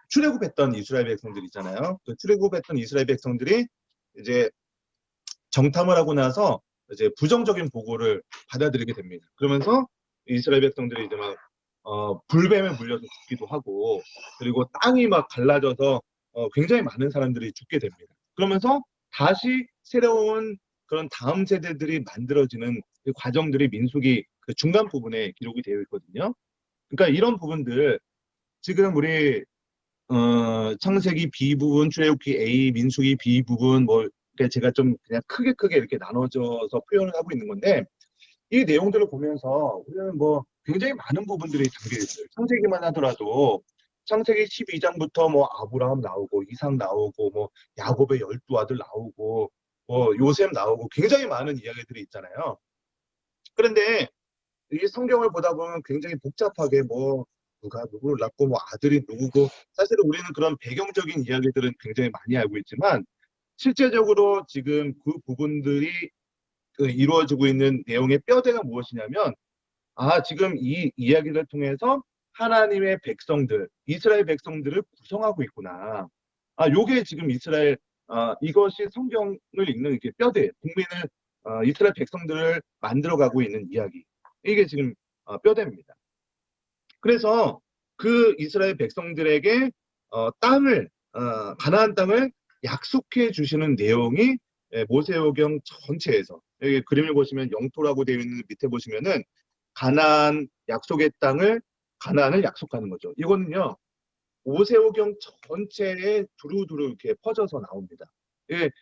출애굽했던 이스라엘 백성들 있잖아요. 그 출애굽했던 이스라엘 백성들이 이제 정탐을 하고 나서 이제 부정적인 보고를 받아들이게 됩니다. 그러면서 이스라엘 백성들이 이제 막 불뱀에 물려서 죽기도 하고 그리고 땅이 막 갈라져서 굉장히 많은 사람들이 죽게 됩니다. 그러면서 다시 새로운 그런 다음 세대들이 만들어지는 그 과정들이 민수기 그 중간 부분에 기록이 되어 있거든요. 그러니까 이런 부분들 지금 우리 창세기 B 부분, 출애굽기 A, 민수기 B 부분 뭐 제가 좀 그냥 크게 이렇게 나눠져서 표현을 하고 있는 건데 이 내용들을 보면서 우리는 뭐 굉장히 많은 부분들이 담겨 있어요. 창세기만 하더라도 창세기 12장부터 뭐 아브라함 나오고 이삭 나오고 뭐 야곱의 12아들 나오고 뭐 요셉 나오고 굉장히 많은 이야기들이 있잖아요. 그런데 이 성경을 보다 보면 굉장히 복잡하게 뭐 누가 누구를 낳고 뭐 아들이 누구고 사실은 우리는 그런 배경적인 이야기들은 굉장히 많이 알고 있지만 실제적으로 지금 그 부분들이 이루어지고 있는 내용의 뼈대가 무엇이냐면 지금 이 이야기를 통해서 하나님의 백성들, 이스라엘 백성들을 구성하고 있구나. 요게 지금 이스라엘, 이것이 성경을 읽는 이렇게 뼈대, 국민을, 이스라엘 백성들을 만들어가고 있는 이야기. 이게 지금 뼈대입니다. 그래서 그 이스라엘 백성들에게 가나안 땅을 약속해 주시는 내용이 모세오경 전체에서 여기 그림을 보시면 영토라고 되어 있는 밑에 보시면은 가나안 약속의 가나안을 약속하는 거죠. 이거는요 모세오경 전체에 두루두루 이렇게 퍼져서 나옵니다.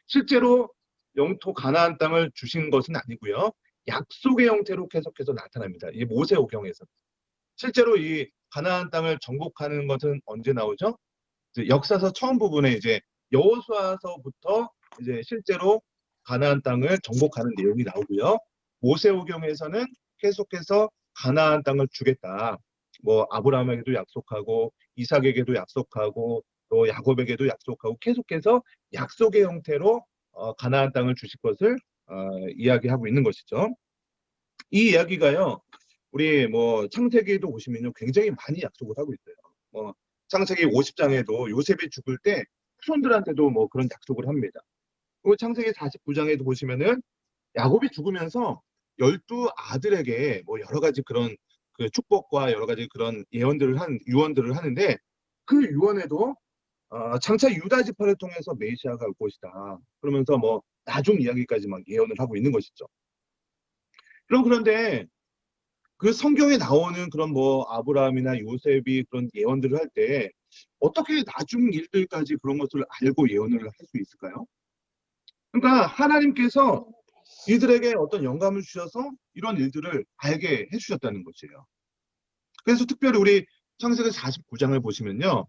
실제로 영토 가나안 땅을 주신 것은 아니고요. 약속의 형태로 계속해서 나타납니다. 이 모세오경에서 실제로 이 가나안 땅을 정복하는 것은 언제 나오죠? 역사서 처음 부분에 이제 여호수아서부터 이제 실제로 가나안 땅을 정복하는 내용이 나오고요. 모세오경에서는 계속해서 가나안 땅을 주겠다. 뭐 아브라함에게도 약속하고 이삭에게도 약속하고 또 야곱에게도 약속하고 계속해서 약속의 형태로 가나안 땅을 주실 것을 이야기하고 있는 것이죠. 이 이야기가요, 우리 뭐 창세기에도 보시면요, 굉장히 많이 약속을 하고 있어요. 뭐 창세기 50장에도 요셉이 죽을 때 후손들한테도 뭐 그런 약속을 합니다. 그리고 창세기 49장에도 보시면은 야곱이 죽으면서 12아들에게 뭐 여러 가지 그런 그 축복과 여러 가지 그런 유언들을 하는데, 그 유언에도 장차 유다 지파를 통해서 메시아가 올 것이다, 그러면서 뭐 나중 이야기까지 막 예언을 하고 있는 것이죠. 그런데 그 성경에 나오는 그런 뭐 아브라함이나 요셉이 그런 예언들을 할 때 어떻게 나중 일들까지 그런 것을 알고 예언을 할 수 있을까요? 그러니까 하나님께서 이들에게 어떤 영감을 주셔서 이런 일들을 알게 해주셨다는 것이에요. 그래서 특별히 우리 창세기 49장을 보시면요,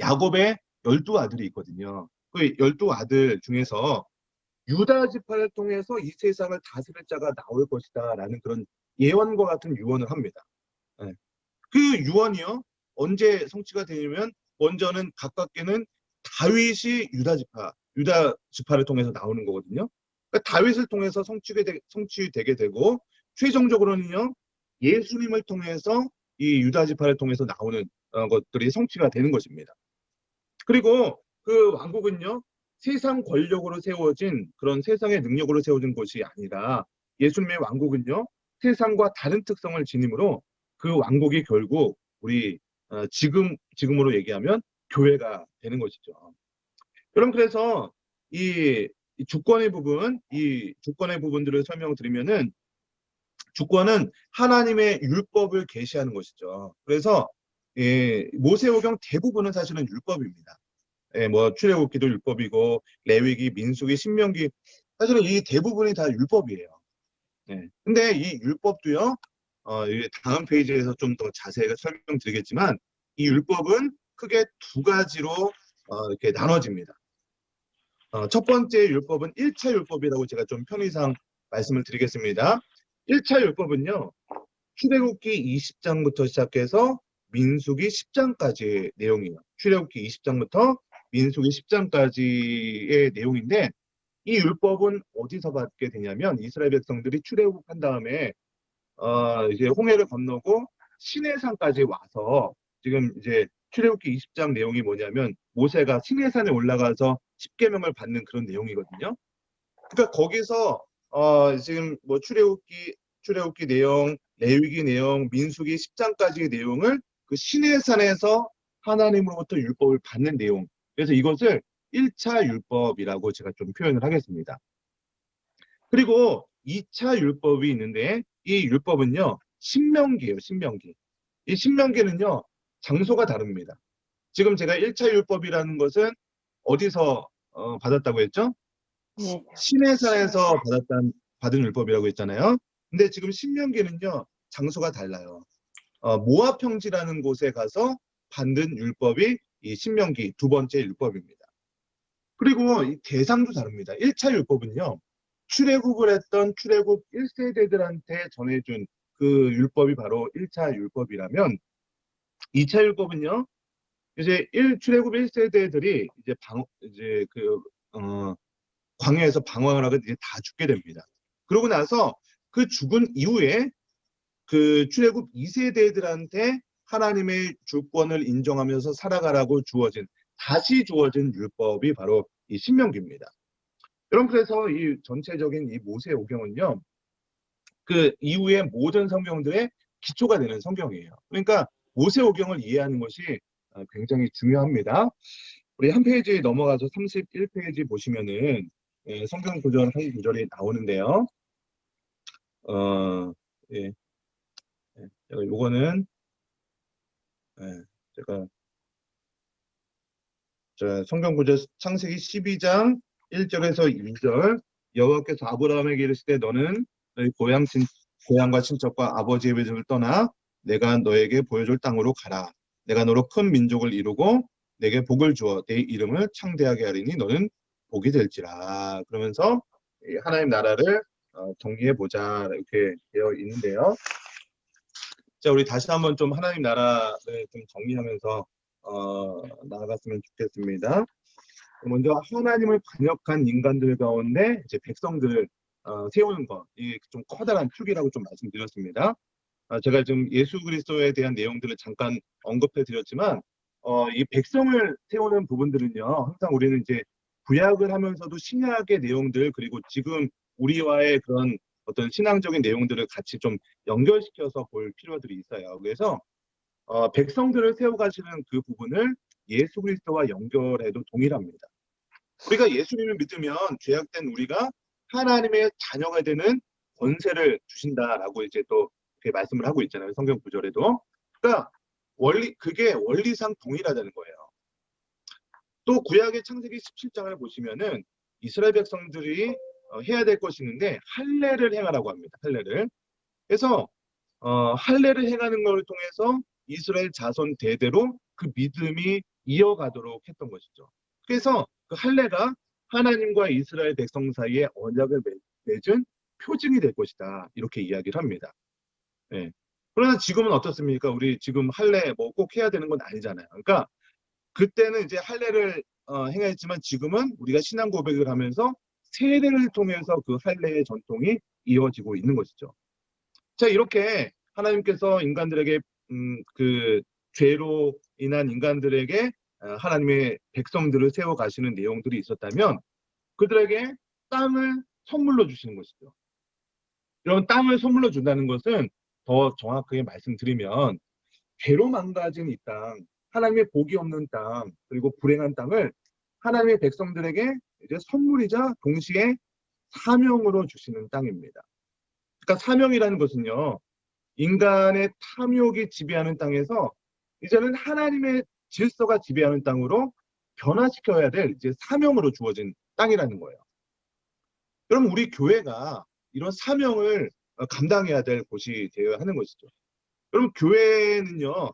야곱의 12아들이 있거든요. 그 12아들 중에서 유다 지파를 통해서 이 세상을 다스릴 자가 나올 것이다 라는 그런 예언과 같은 유언을 합니다. 네. 그 유언이요, 언제 성취가 되냐면 먼저는 가깝게는 다윗이 유다 지파를 통해서 나오는 거거든요. 그러니까 다윗을 통해서 성취되게 되고, 최종적으로는요, 예수님을 통해서 이 유다 지파를 통해서 나오는 것들이 성취가 되는 것입니다. 그리고 그 왕국은요, 세상 권력으로 세워진 그런 세상의 능력으로 세워진 것이 아니라, 예수님의 왕국은요, 세상과 다른 특성을 지니므로 그 왕국이 결국 우리 지금으로 얘기하면 교회가 되는 것이죠. 그럼 그래서 이 주권의 부분들을 설명드리면은, 주권은 하나님의 율법을 계시하는 것이죠. 그래서 모세오경 대부분은 사실은 율법입니다. 뭐 출애굽기도 율법이고 레위기, 민수기, 신명기, 사실은 이 대부분이 다 율법이에요. 근데 이 율법도요, 이 다음 페이지에서 좀 더 자세하게 설명드리겠지만, 이 율법은 크게 두 가지로 이렇게 나눠집니다. 첫 번째 율법은 1차 율법이라고 제가 좀 편의상 말씀을 드리겠습니다. 1차 율법은요, 출애굽기 20장부터 시작해서 민수기 10장까지의 내용이에요. 출애굽기 20장부터 민수기 10장까지의 내용인데, 이 율법은 어디서 받게 되냐면, 이스라엘 백성들이 출애굽한 다음에 이제 홍해를 건너고 시내산까지 와서, 지금 이제 출애굽기 20장 내용이 뭐냐면 모세가 시내산에 올라가서 십계명을 받는 그런 내용이거든요. 그러니까 거기서 지금 뭐 출애굽기 내용, 레위기 내용, 민수기 10장까지의 내용을 그 시내산에서 하나님으로부터 율법을 받는 내용. 그래서 이것을 1차 율법이라고 제가 좀 표현을 하겠습니다. 그리고 2차 율법이 있는데, 이 율법은요, 신명기예요, 신명기. 이 신명기는요, 장소가 다릅니다. 지금 제가 1차 율법이라는 것은 어디서 받았다고 했죠? 시내산에서 받은 율법이라고 했잖아요. 근데 지금 신명기는요, 장소가 달라요. 모압 평지라는 곳에 가서 받은 율법이 이 신명기 두 번째 율법입니다. 그리고 이 대상도 다릅니다. 1차 율법은요, 출애굽을 했던 출애굽 1세대들한테 전해준 그 율법이 바로 1차 율법이라면, 2차 율법은요, 이제 출애굽 1세대들이 이제 광야에서 방황을 하고 이제 다 죽게 됩니다. 그러고 나서 그 죽은 이후에 그 출애굽 2세대들한테 하나님의 주권을 인정하면서 살아가라고 다시 주어진 율법이 바로 이 신명기입니다. 여러분, 그래서 이 전체적인 이 모세오경은요, 그 이후의 모든 성경들의 기초가 되는 성경이에요. 그러니까 모세오경을 이해하는 것이 굉장히 중요합니다. 우리 한 페이지 넘어가서 31페이지 보시면은 성경 구절 한 구절이 나오는데요. 예, 요거는 제가 성경 구절 창세기 12장 1절에서 2절, 여호와께서 아브라함에게 이르시되 너는 너희 고향과 친척과 아버지의 집을 떠나 내가 너에게 보여줄 땅으로 가라. 내가 너로 큰 민족을 이루고 내게 복을 주어 내 이름을 창대하게 하리니 너는 복이 될지라. 그러면서 하나님 나라를 정리해 보자 이렇게 되어 있는데요. 자, 우리 다시 한번 좀 하나님 나라를 좀 정리하면서 나아갔으면 좋겠습니다. 먼저 하나님을 반역한 인간들 가운데 이제 백성들을 세우는 것, 이 좀 커다란 축이라고 좀 말씀드렸습니다. 제가 지금 예수 그리스도에 대한 내용들을 잠깐 언급해 드렸지만 이 백성을 세우는 부분들은요, 항상 우리는 이제 구약을 하면서도 신약의 내용들, 그리고 지금 우리와의 그런 어떤 신앙적인 내용들을 같이 좀 연결시켜서 볼 필요들이 있어요. 그래서 백성들을 세워가시는 그 부분을 예수 그리스도와 연결해도 동일합니다. 우리가 예수님을 믿으면 죄악된 우리가 하나님의 자녀가 되는 권세를 주신다라고 이제 또 이렇게 말씀을 하고 있잖아요. 성경 구절에도. 그러니까 그게 원리상 동일하다는 거예요. 또 구약의 창세기 17장을 보시면은 이스라엘 백성들이 해야 될 것이 있는데 할례를 행하라고 합니다. 할례를. 그래서 할례를 행하는 것을 통해서 이스라엘 자손 대대로 그 믿음이 이어가도록 했던 것이죠. 그래서 그 할례가 하나님과 이스라엘 백성 사이에 언약을 맺은 표징이 될 것이다. 이렇게 이야기를 합니다. 네. 그러나 지금은 어떻습니까? 우리 지금 할례 뭐 꼭 해야 되는 건 아니잖아요. 그러니까 그때는 이제 할례를 행했지만 지금은 우리가 신앙 고백을 하면서 세례를 통해서 그 할례의 전통이 이어지고 있는 것이죠. 자, 이렇게 하나님께서 인간들에게 그 죄로 인한 인간들에게 하나님의 백성들을 세워 가시는 내용들이 있었다면 그들에게 땅을 선물로 주시는 것이죠. 이런 땅을 선물로 준다는 것은 더 정확하게 말씀드리면 죄로 망가진 이 땅, 하나님의 복이 없는 땅, 그리고 불행한 땅을 하나님의 백성들에게 이제 선물이자 동시에 사명으로 주시는 땅입니다. 그러니까 사명이라는 것은요, 인간의 탐욕이 지배하는 땅에서 이제는 하나님의 질서가 지배하는 땅으로 변화시켜야 될 이제 사명으로 주어진 땅이라는 거예요. 그럼 우리 교회가 이런 사명을 감당해야 될 곳이 되어야 하는 것이죠. 그럼 교회는요,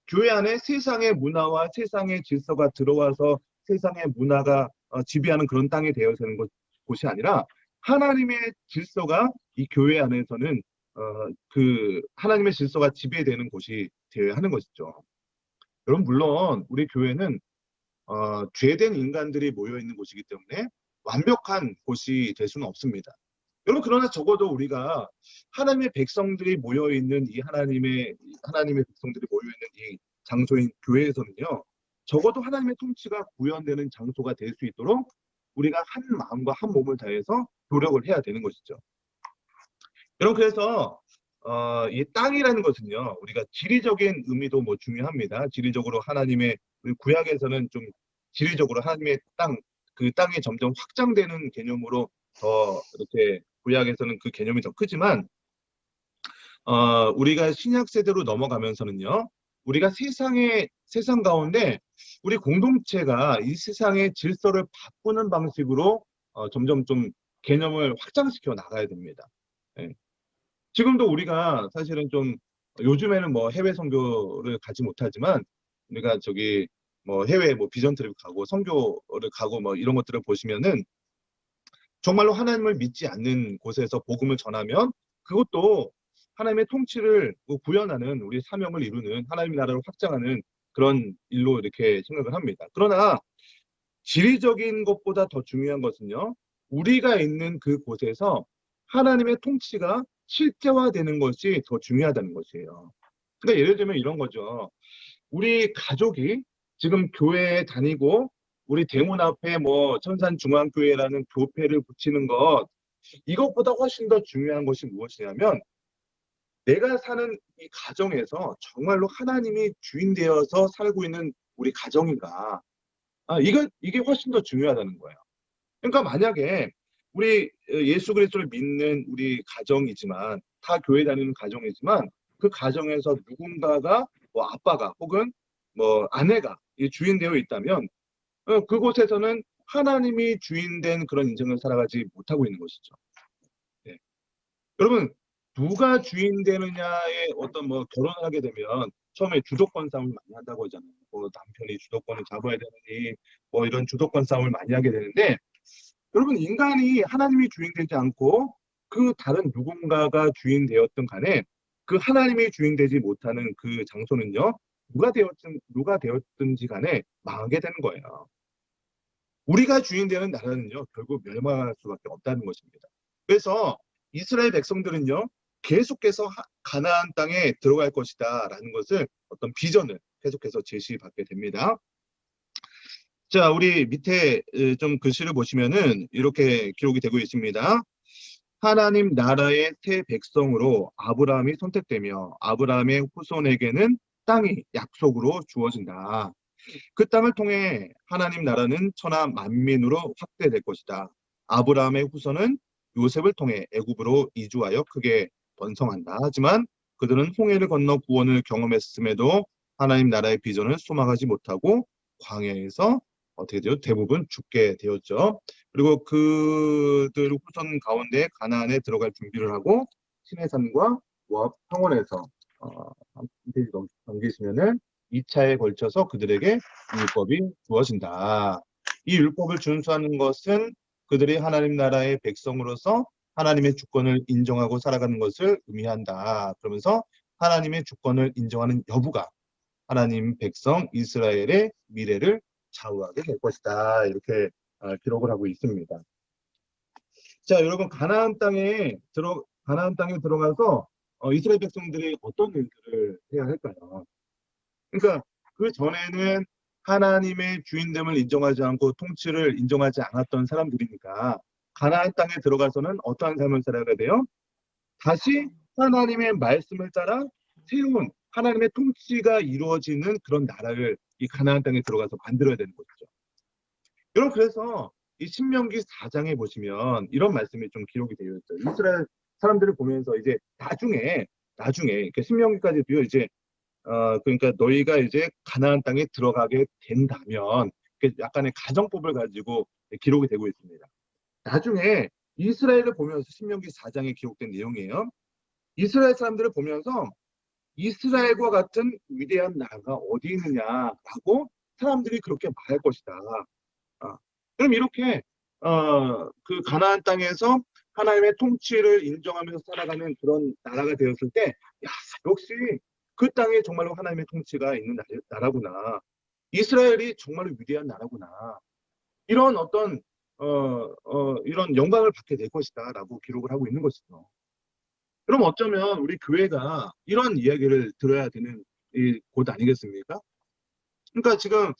교회 안에 세상의 문화와 세상의 질서가 들어와서 세상의 문화가 지배하는 그런 땅이 되어야 되는 곳이 아니라 하나님의 질서가 이 교회 안에서는 그 하나님의 질서가 지배되는 곳이 되어야 하는 것이죠. 여러분, 물론 우리 교회는 죄된 인간들이 모여 있는 곳이기 때문에 완벽한 곳이 될 수는 없습니다. 여러분, 그러나 적어도 우리가 하나님의 백성들이 모여 있는 이 하나님의 백성들이 모여 있는 이 장소인 교회에서는요, 적어도 하나님의 통치가 구현되는 장소가 될 수 있도록 우리가 한 마음과 한 몸을 다해서 노력을 해야 되는 것이죠. 여러분, 그래서 이 땅이라는 것은요, 우리가 지리적인 의미도 뭐 중요합니다. 지리적으로 하나님의 우리 구약에서는 좀 지리적으로 하나님의 땅, 그 땅이 점점 확장되는 개념으로 더 이렇게 구약에서는 그 개념이 더 크지만 우리가 신약 세대로 넘어가면서는요, 우리가 세상 가운데 우리 공동체가 이 세상의 질서를 바꾸는 방식으로 점점 좀 개념을 확장시켜 나가야 됩니다. 예. 지금도 우리가 사실은 좀 요즘에는 뭐 해외 선교를 가지 못하지만 우리가 저기 뭐 해외 뭐 비전 트립 가고 선교를 가고 뭐 이런 것들을 보시면은 정말로 하나님을 믿지 않는 곳에서 복음을 전하면 그것도 하나님의 통치를 구현하는 우리 사명을 이루는 하나님의 나라를 확장하는 그런 일로 이렇게 생각을 합니다. 그러나 지리적인 것보다 더 중요한 것은요, 우리가 있는 그 곳에서 하나님의 통치가 실제화되는 것이 더 중요하다는 것이에요. 그러니까 예를 들면 이런 거죠. 우리 가족이 지금 교회에 다니고 우리 대문 앞에 뭐 천산중앙교회라는 교패를 붙이는 것, 이것보다 훨씬 더 중요한 것이 무엇이냐면 내가 사는 이 가정에서 정말로 하나님이 주인 되어서 살고 있는 우리 가정인가, 이게 훨씬 더 중요하다는 거예요. 그러니까 만약에 우리 예수 그리스도를 믿는 우리 가정이지만 다 교회 다니는 가정이지만 그 가정에서 누군가가 뭐 아빠가 혹은 뭐 아내가 주인 되어 있다면 그곳에서는 하나님이 주인된 그런 인생을 살아가지 못하고 있는 것이죠. 네. 여러분, 누가 주인 되느냐에 어떤 뭐 결혼을 하게 되면 처음에 주도권 싸움을 많이 한다고 하잖아요. 뭐 남편이 주도권을 잡아야 되느니 뭐 이런 주도권 싸움을 많이 하게 되는데, 여러분, 인간이 하나님이 주인 되지 않고 그 다른 누군가가 주인 되었든 간에 그 하나님이 주인되지 못하는 그 장소는요, 누가 되었든지 간에 망하게 되는 거예요. 우리가 주인되는 나라는요, 결국 멸망할 수밖에 없다는 것입니다. 그래서 이스라엘 백성들은요, 계속해서 가나안 땅에 들어갈 것이다라는 것을 어떤 비전을 계속해서 제시받게 됩니다. 자, 우리 밑에 좀 글씨를 보시면은 이렇게 기록이 되고 있습니다. 하나님 나라의 새 백성으로 아브라함이 선택되며 아브라함의 후손에게는 땅이 약속으로 주어진다. 그 땅을 통해 하나님 나라는 천하 만민으로 확대될 것이다. 아브라함의 후손은 요셉을 통해 애굽으로 이주하여 크게 번성한다. 하지만 그들은 홍해를 건너 구원을 경험했음에도 하나님 나라의 비전을 소망하지 못하고 광야에서 어떻게 되죠? 대부분 죽게 되었죠. 그리고 그들 후손 가운데 가나안에 들어갈 준비를 하고 시내산과 모압 평원에서 넘기시면은 2차에 걸쳐서 그들에게 율법이 주어진다. 이 율법을 준수하는 것은 그들이 하나님 나라의 백성으로서 하나님의 주권을 인정하고 살아가는 것을 의미한다. 그러면서 하나님의 주권을 인정하는 여부가 하나님 백성 이스라엘의 미래를 좌우하게 될 것이다. 이렇게 기록을 하고 있습니다. 자, 여러분 가나안 땅에 들어가서 이스라엘 백성들이 어떤 일들을 해야 할까요? 그러니까 그 전에는 하나님의 주인됨을 인정하지 않고 통치를 인정하지 않았던 사람들이니까 가나안 땅에 들어가서는 어떠한 삶을 살아야 돼요? 다시 하나님의 말씀을 따라 새로운 하나님의 통치가 이루어지는 그런 나라를 이 가나안 땅에 들어가서 만들어야 되는 것이죠. 여러분, 그래서 이 신명기 4장에 보시면 이런 말씀이 좀 기록이 되어 있어요. 이스라엘 사람들을 보면서 이제 나중에 이렇게 신명기까지도요, 이제 그러니까 너희가 이제 가나안 땅에 들어가게 된다면, 약간의 가정법을 가지고 기록이 되고 있습니다. 나중에 이스라엘을 보면서 신명기 4장에 기록된 내용이에요. 이스라엘 사람들을 보면서 이스라엘과 같은 위대한 나라가 어디 있느냐라고 사람들이 그렇게 말할 것이다. 그럼 이렇게 그 가나안 땅에서 하나님의 통치를 인정하면서 살아가는 그런 나라가 되었을 때, 야, 역시 그 땅에 정말로 하나님의 통치가 있는 나라구나. 이스라엘이 정말로 위대한 나라구나. 이런 어떤 이런 영광을 받게 될 것이다라고 기록을 하고 있는 것이죠. 그럼 어쩌면 우리 교회가 이런 이야기를 들어야 되는 곳 아니겠습니까? 그러니까 지금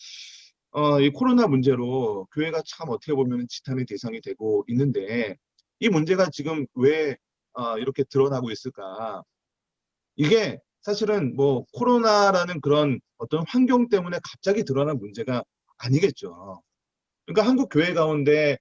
이 코로나 문제로 교회가 참 어떻게 보면 지탄의 대상이 되고 있는데, 이 문제가 지금 왜 이렇게 드러나고 있을까? 이게 사실은 뭐 코로나라는 그런 어떤 환경 때문에 갑자기 드러난 문제가 아니겠죠. 그러니까 한국 교회 가운데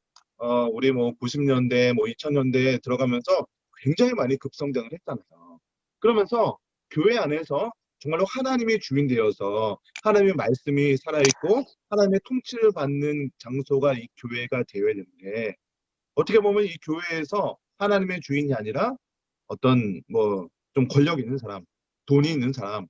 우리 뭐 90년대, 뭐 2000년대에 들어가면서 굉장히 많이 급성장을 했잖아요. 그러면서 교회 안에서 정말로 하나님의 주인 되어서 하나님의 말씀이 살아있고 하나님의 통치를 받는 장소가 이 교회가 되어야 되는데, 어떻게 보면 이 교회에서 하나님의 주인이 아니라 어떤 뭐 좀 권력 있는 사람, 돈이 있는 사람,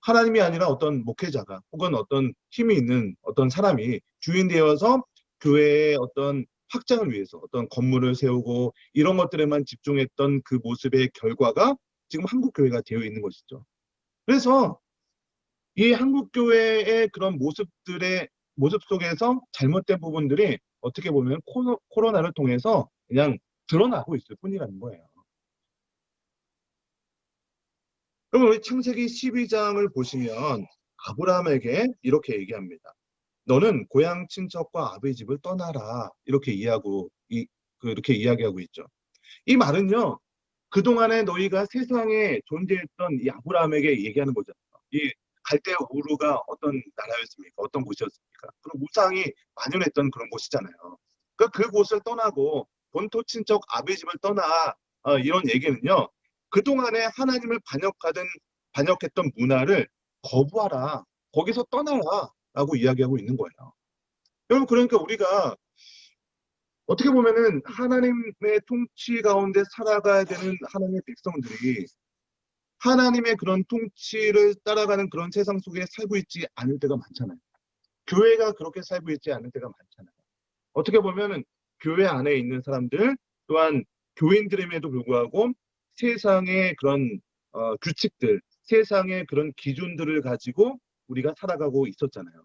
하나님이 아니라 어떤 목회자가 혹은 어떤 힘이 있는 어떤 사람이 주인 되어서 교회의 어떤 확장을 위해서 어떤 건물을 세우고 이런 것들에만 집중했던 그 모습의 결과가 지금 한국 교회가 되어 있는 것이죠. 그래서 이 한국 교회의 그런 모습 속에서 잘못된 부분들이 어떻게 보면 코로나를 통해서 그냥 드러나고 있을 뿐이라는 거예요. 그럼 우리 창세기 12장을 보시면 아브라함에게 이렇게 얘기합니다. 너는 고향 친척과 아버지 집을 떠나라. 이렇게 그렇게 이야기하고 있죠. 이 말은요, 그동안에 너희가 세상에 존재했던 이 아브라함에게 얘기하는 거잖아요. 이 갈대아 우르가 어떤 나라였습니까? 어떤 곳이었습니까? 그런 우상이 만연했던 그런 곳이잖아요. 그 곳을 떠나고 본토 친척 아버지 집을 떠나, 이런 얘기는요, 그동안에 하나님을 반역했던 문화를 거부하라. 거기서 떠나라. 라고 이야기하고 있는 거예요. 여러분, 그러니까 우리가 어떻게 보면은 하나님의 통치 가운데 살아가야 되는 하나님의 백성들이 하나님의 그런 통치를 따라가는 그런 세상 속에 살고 있지 않을 때가 많잖아요. 교회가 그렇게 살고 있지 않을 때가 많잖아요. 어떻게 보면은 교회 안에 있는 사람들 또한 교인들임에도 불구하고 세상의 그런 규칙들, 세상의 그런 기준들을 가지고 우리가 살아가고 있었잖아요.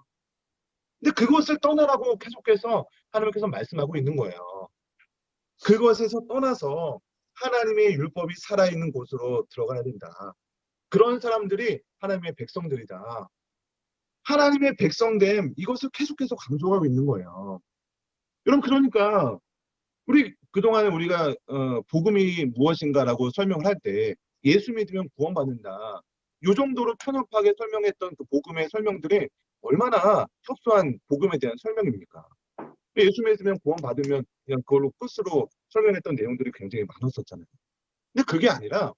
근데 그것을 떠나라고 계속해서 하나님께서 말씀하고 있는 거예요. 그것에서 떠나서 하나님의 율법이 살아있는 곳으로 들어가야 된다. 그런 사람들이 하나님의 백성들이다. 하나님의 백성됨, 이것을 계속해서 강조하고 있는 거예요. 여러분, 그러니까 우리 그동안에 우리가 복음이 무엇인가라고 설명을 할 때 예수 믿으면 구원받는다. 이 정도로 편협하게 설명했던 그 복음의 설명들이 얼마나 협소한 복음에 대한 설명입니까? 예수 믿으면 구원받으면 그냥 그걸로 끝으로 설명했던 내용들이 굉장히 많았었잖아요. 근데 그게 아니라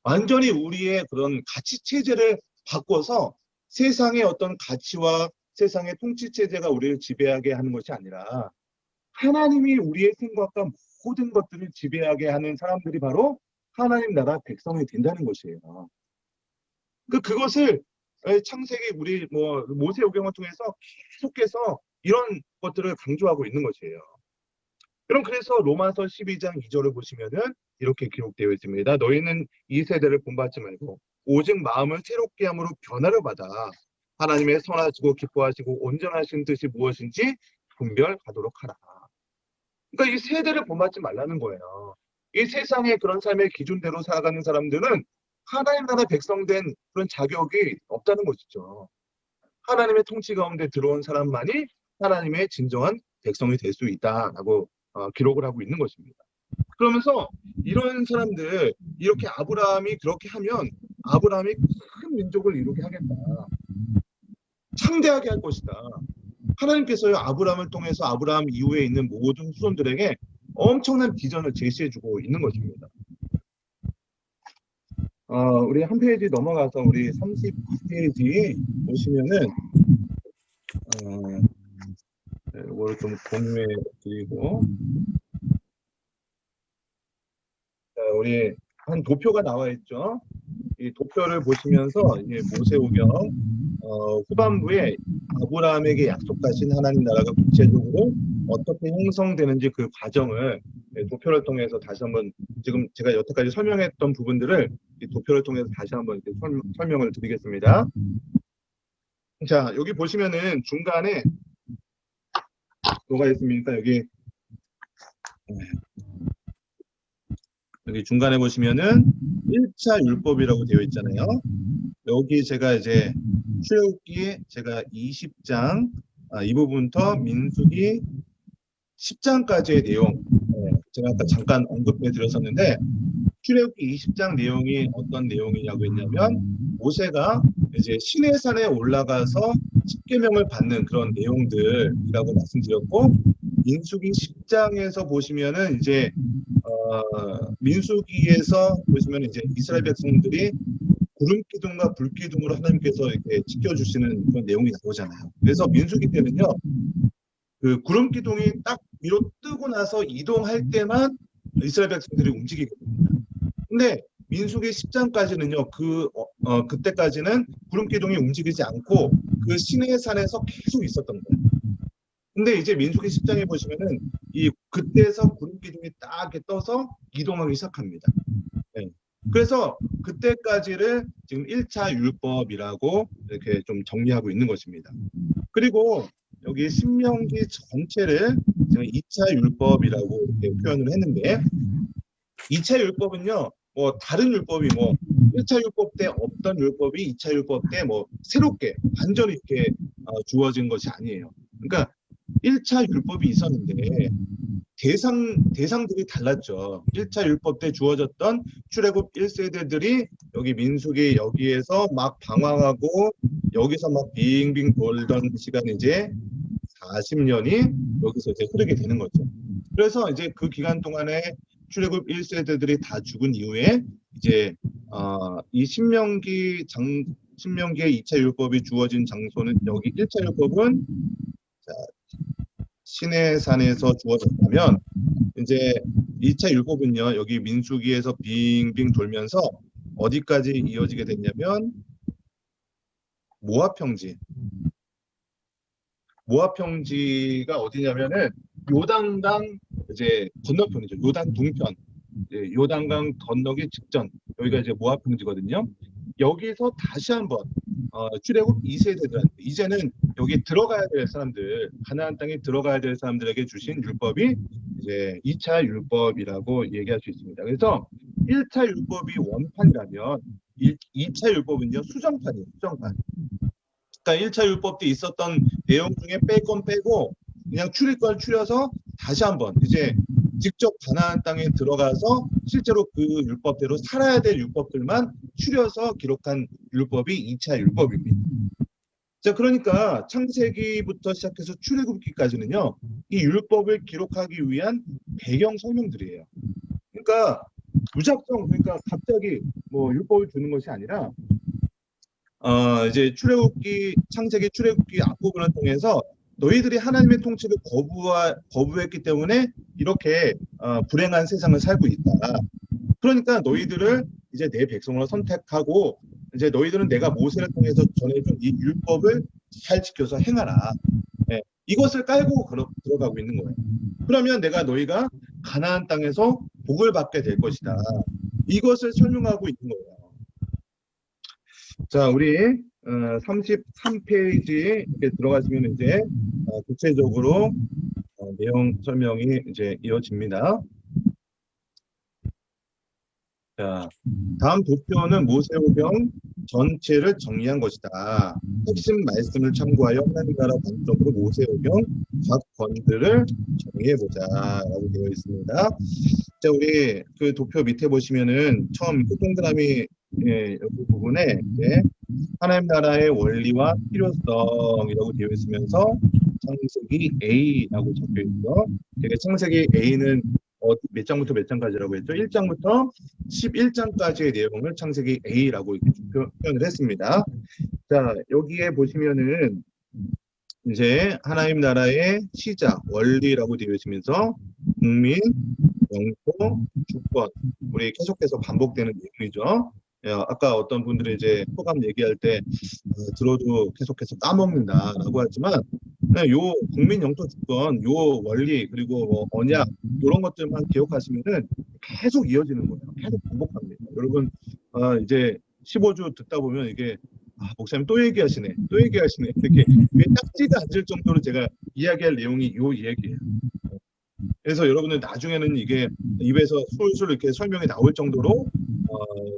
완전히 우리의 그런 가치 체제를 바꿔서 세상의 어떤 가치와 세상의 통치 체제가 우리를 지배하게 하는 것이 아니라 하나님이 우리의 생각과 모든 것들을 지배하게 하는 사람들이 바로 하나님 나라 백성이 된다는 것이에요. 그것을 창세기 우리 모세오경을 통해서 계속해서 이런 것들을 강조하고 있는 것이에요. 그럼 그래서 로마서 12장 2절을 보시면은 이렇게 기록되어 있습니다. 너희는 이 세대를 본받지 말고 오직 마음을 새롭게 함으로 변화를 받아 하나님의 선하시고 기뻐하시고 온전하신 뜻이 무엇인지 분별하도록 하라. 그러니까 이 세대를 본받지 말라는 거예요. 이 세상의 그런 삶의 기준대로 살아가는 사람들은 하나님 나라 백성된 그런 자격이 없다는 것이죠. 하나님의 통치 가운데 들어온 사람만이 하나님의 진정한 백성이 될 수 있다라고 기록을 하고 있는 것입니다. 그러면서 이런 사람들, 이렇게 아브라함이 그렇게 하면 아브라함이 큰 민족을 이루게 하겠다. 창대하게 할 것이다. 하나님께서요, 아브라함을 통해서 아브라함 이후에 있는 모든 후손들에게 엄청난 비전을 제시해주고 있는 것입니다. 우리 한 페이지 넘어가서 우리 30페이지 보시면은 이거를 좀 공유해 드리고, 우리 한 도표가 나와 있죠. 이 도표를 보시면서 이제 모세오경 후반부에 아브라함에게 약속하신 하나님 나라가 구체적으로 어떻게 형성되는지 그 과정을 도표를 통해서 다시 한번, 지금 제가 여태까지 설명했던 부분들을 이 도표를 통해서 다시 한번 이렇게 설명을 드리겠습니다. 자, 여기 보시면은 중간에 뭐가 있습니까? 여기 중간에 보시면은 1차 율법이라고 되어 있잖아요. 여기 제가 이제 출애굽기 제가 20장 이 부분부터 민수기 10장까지의 내용, 제가 아까 잠깐 언급해 드렸었는데, 출애굽기 20장 내용이 어떤 내용이냐고 했냐면 모세가 이제 시내산에 올라가서 십계명을 받는 그런 내용들이라고 말씀드렸고, 민수기 10장에서 보시면은 이제 민수기에서 보시면 이제 이스라엘 백성들이 구름 기둥과 불 기둥으로 하나님께서 이렇게 지켜주시는 그런 내용이 나오잖아요. 그래서 민수기 때는요, 그 구름 기둥이 딱 위로 뜨고 나서 이동할 때만 이스라엘 백성들이 움직이게 됩니다. 근데 민수기 10장까지는요, 그때까지는 구름 기둥이 움직이지 않고 그 시내산에서 계속 있었던 거예요. 근데 이제 민수기 10장에 보시면은 그때서 구름 기둥이 딱 이렇게 떠서 이동하기 시작합니다. 네. 그래서 그때까지를 지금 1차 율법이라고 이렇게 좀 정리하고 있는 것입니다. 그리고 여기 신명기 전체를 제가 2차 율법이라고 이렇게 표현을 했는데, 2차 율법은요, 다른 율법이 1차 율법 때 없던 율법이 2차 율법 때 새롭게 완전히 이렇게 주어진 것이 아니에요. 그러니까 1차 율법이 있었는데 대상들이 달랐죠. 1차 율법 때 주어졌던 출애굽 1세대들이 여기 민수기 여기에서 막 방황하고 여기서 막 빙빙 돌던 시간이 이제 40년이 여기서 이제 흐르게 되는 거죠. 그래서 이제 그 기간 동안에 출애굽 1세대들이 다 죽은 이후에 이제 이 신명기의 2차 율법이 주어진 장소는 여기 1차 율법은 시내산에서 주어졌다면, 이제 2차 율법은요, 여기 민수기에서 빙빙 돌면서 어디까지 이어지게 됐냐면 모압평지가 어디냐면은 요단강 이제 건너편이죠. 요단 동편, 요단강 건너기 직전 여기가 이제 모압 평지거든요. 여기서 다시 한번 출애굽 2세대들한테 이제는 여기 들어가야 될 사람들, 가나안 땅에 들어가야 될 사람들에게 주신 율법이 이제 2차 율법이라고 얘기할 수 있습니다. 그래서 1차 율법이 원판이라면 2차 율법은요 수정판이에요. 수정판. 그러니까 1차 율법 때 있었던 내용 중에 뺄 건 빼고 그냥 추릴 걸 추려서 다시 한번 이제 직접 가나안 땅에 들어가서 실제로 그 율법대로 살아야 될 율법들만 추려서 기록한 율법이 2차 율법입니다. 자, 그러니까 창세기부터 시작해서 출애굽기까지는요, 이 율법을 기록하기 위한 배경 설명들이에요. 그러니까 무작정, 그러니까 갑자기 뭐 율법을 주는 것이 아니라 이제 창세기 출애굽기 앞부분을 통해서 너희들이 하나님의 통치를 거부했기 때문에 이렇게 불행한 세상을 살고 있다. 그러니까 너희들을 이제 내 백성으로 선택하고 이제 너희들은 내가 모세를 통해서 전해준 이 율법을 잘 지켜서 행하라. 예, 이것을 깔고 들어가고 있는 거예요. 그러면 너희가 가나안 땅에서 복을 받게 될 것이다. 이것을 설명하고 있는 거예요. 자, 우리 33페이지에 이렇게 들어가시면 이제 구체적으로 내용 설명이 이제 이어집니다. 자, 다음 도표는 모세오경 전체를 정리한 것이다. 핵심 말씀을 참고하여 하나님 나라 관점으로 모세오경 각 권들을 정리해보자라고 되어 있습니다. 자, 우리 그 도표 밑에 보시면은 처음 그 동그라미 여기 부분에 이제 하나님 나라의 원리와 필요성이라고 되어 있으면서 창세기 A라고 적혀 있죠. 되게 창세기 A는 몇 장부터 몇 장까지라고 했죠? 1장부터 11장까지의 내용을 창세기 A라고 이렇게 표현을 했습니다. 자, 여기에 보시면은 이제 하나님 나라의 시작, 원리라고 되어 있으면서 국민, 영토, 주권, 우리 계속해서 반복되는 내용이죠. 아까 어떤 분들이 이제 소감 얘기할 때 들어도 계속해서 까먹는다라고 하지만 요 국민 영토 주권, 요 원리 그리고 뭐 언약 이런 것들만 기억하시면은 계속 이어지는 거예요. 계속 반복합니다. 여러분 이제 15주 듣다 보면 이게 목사님 또 얘기하시네 이렇게 딱지가 앉을 정도로 제가 이야기할 내용이 요 이야기예요. 그래서 여러분들 나중에는 이게 입에서 술술 이렇게 설명이 나올 정도로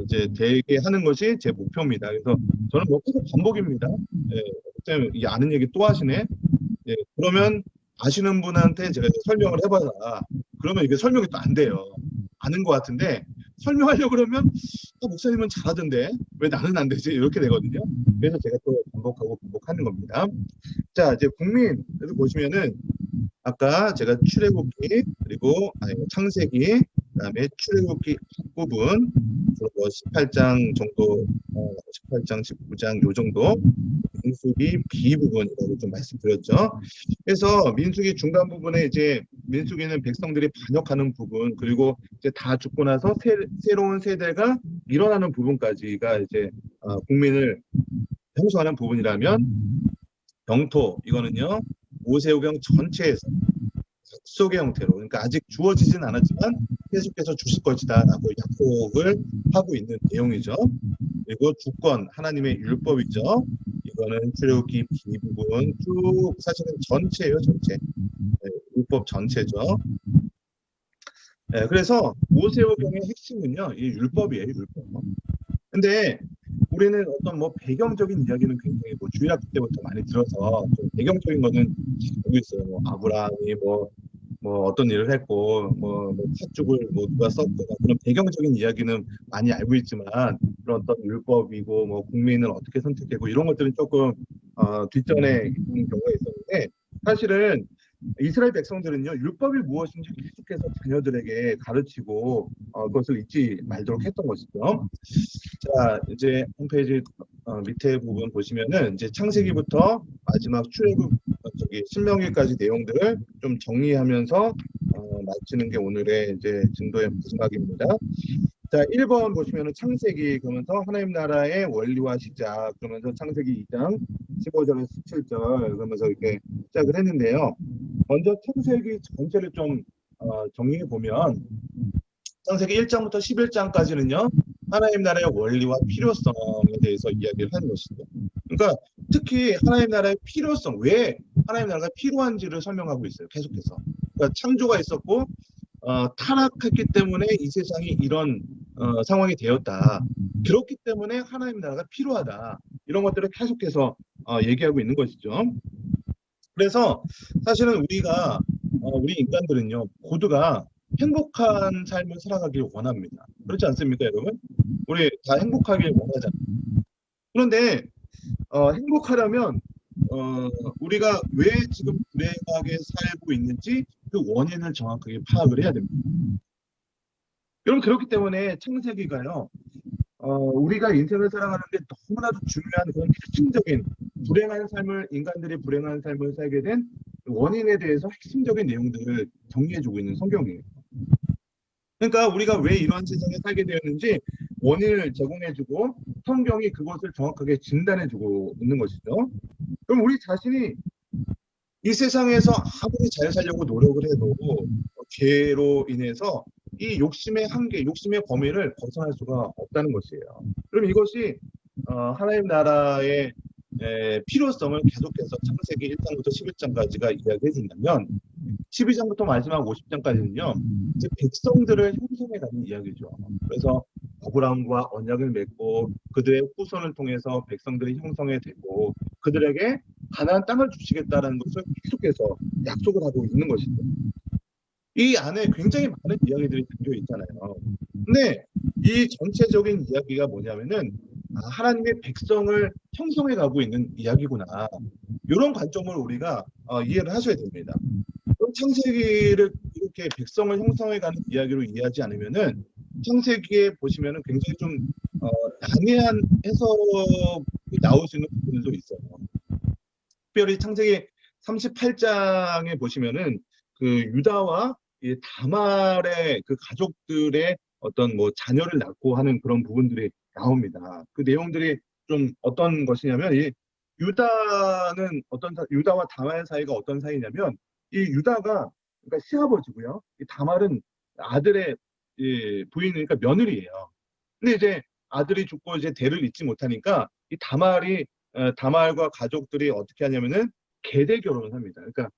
이제 되게 하는 것이 제 목표입니다. 그래서 저는 뭐 계속 반복입니다. 목사님 이 아는 얘기 또 하시네. 그러면 아시는 분한테 제가 설명을 해봐라. 그러면 이게 설명이 또 안 돼요. 아는 것 같은데 설명하려고 그러면 목사님은 잘하던데 왜 나는 안 되지? 이렇게 되거든요. 그래서 제가 또 반복하는 겁니다. 자, 이제 국민에서 보시면은 아까 제가 출애굽기 그리고 창세기 그다음에 출애굽기 부분 그리고 18장 정도 18장 19장 요 정도 민수기 B 부분이라고 좀 말씀드렸죠. 그래서 민수기 중간 부분에 이제 민수기는 백성들이 반역하는 부분 그리고 이제 다 죽고 나서 새로운 세대가 일어나는 부분까지가 이제 국민을 형성하는 부분이라면 영토 이거는요 모세오경 전체에서 약속의 형태로 그러니까 아직 주어지진 않았지만 계속해서 주실 것이다 라고 약속을 하고 있는 내용이죠. 그리고 주권 하나님의 율법이죠. 이거는 출애굽기 B 부분 쭉 사실은 전체예요. 전체 율법 전체죠. 그래서 모세오경의 핵심은요 이 율법이에요. 율법. 근데 우리는 어떤 뭐 배경적인 이야기는 굉장히 뭐 주일학교 때부터 많이 들어서 좀 배경적인 거는 잘 알고 있어요. 뭐 아브라함이 뭐 어떤 일을 했고 뭐 팥죽을 뭐 누가 썼고 그런 배경적인 이야기는 많이 알고 있지만 그런 어떤 율법이고 뭐 국민을 어떻게 선택하고 이런 것들은 조금 뒷전에 있는 경우가 있었는데 사실은 이스라엘 백성들은요 율법이 무엇인지 계속해서 자녀들에게 가르치고 그것을 잊지 말도록 했던 것이죠. 자, 이제 홈페이지 밑에 부분 보시면은 이제 창세기부터 마지막 출애굽 신명기까지 내용들을 좀 정리하면서 마치는 게 오늘의 이제 증도의 마지막입니다. 자, 1번 보시면은 창세기 그러면서 하나님 나라의 원리와 시작 그러면서 창세기 2장 15절에서 17절 그러면서 이렇게 시작을 했는데요. 먼저 창세기 전체를 좀 정리해 보면 창세기 1장부터 11장까지는요. 하나님 나라의 원리와 필요성에 대해서 이야기를 하는 것이죠. 그러니까 특히 하나님 나라의 필요성, 왜 하나님 나라가 필요한지를 설명하고 있어요. 계속해서. 그러니까 창조가 있었고 타락했기 때문에 이 세상이 이런 상황이 되었다. 그렇기 때문에 하나님 나라가 필요하다. 이런 것들을 계속해서 얘기하고 있는 것이죠. 그래서 사실은 우리 인간들은요, 모두가 행복한 삶을 살아가길 원합니다. 그렇지 않습니까, 여러분? 우리 다 행복하길 원하잖아요. 그런데 행복하려면 우리가 왜 지금 불행하게 살고 있는지 그 원인을 정확하게 파악을 해야 됩니다. 여러분, 그렇기 때문에 창세기가요, 우리가 인생을 살아가는데 너무나도 중요한 그런 핵심적인 인간들이 불행한 삶을 살게 된 원인에 대해서 핵심적인 내용들을 정리해주고 있는 성경이에요. 그러니까 우리가 왜 이러한 세상에 살게 되었는지 원인을 제공해주고 성경이 그것을 정확하게 진단해주고 있는 것이죠. 그럼 우리 자신이 이 세상에서 아무리 잘 살려고 노력을 해도 죄로 인해서 이 욕심의 한계, 욕심의 범위를 벗어날 수가 없다는 것이에요. 그럼 이것이 하나님 나라의 필요성을 계속해서 창세기 1장부터 11장까지가 이야기해 준다면 12장부터 마지막 50장까지는요, 이제 백성들을 형성해가는 이야기죠. 그래서 아브라함과 언약을 맺고 그들의 후손을 통해서 백성들이 형성해 되고 그들에게 가나안 땅을 주시겠다라는 것을 계속해서 약속을 하고 있는 것이죠. 이 안에 굉장히 많은 이야기들이 담겨 있잖아요. 근데 이 전체적인 이야기가 뭐냐면은 하나님의 백성을 형성해 가고 있는 이야기구나. 이런 관점을 우리가 이해를 하셔야 됩니다. 그럼 창세기를 이렇게 백성을 형성해가는 이야기로 이해하지 않으면은 창세기에 보시면은 굉장히 좀 난해한 해석이 나올 수 있는 부분들도 있어요. 특별히 창세기 38장에 보시면은 그 유다와 이 다말의 그 가족들의 어떤 뭐 자녀를 낳고 하는 그런 부분들이 나옵니다. 그 내용들이 좀 어떤 것이냐면 이 유다와 다말 사이가 어떤 사이냐면 이 유다가 그러니까 시아버지고요. 이 다말은 아들의 부인이니까 며느리예요. 근데 이제 아들이 죽고 이제 대를 잇지 못하니까 이 다말과 가족들이 어떻게 하냐면은 계대 결혼을 합니다. 그러니까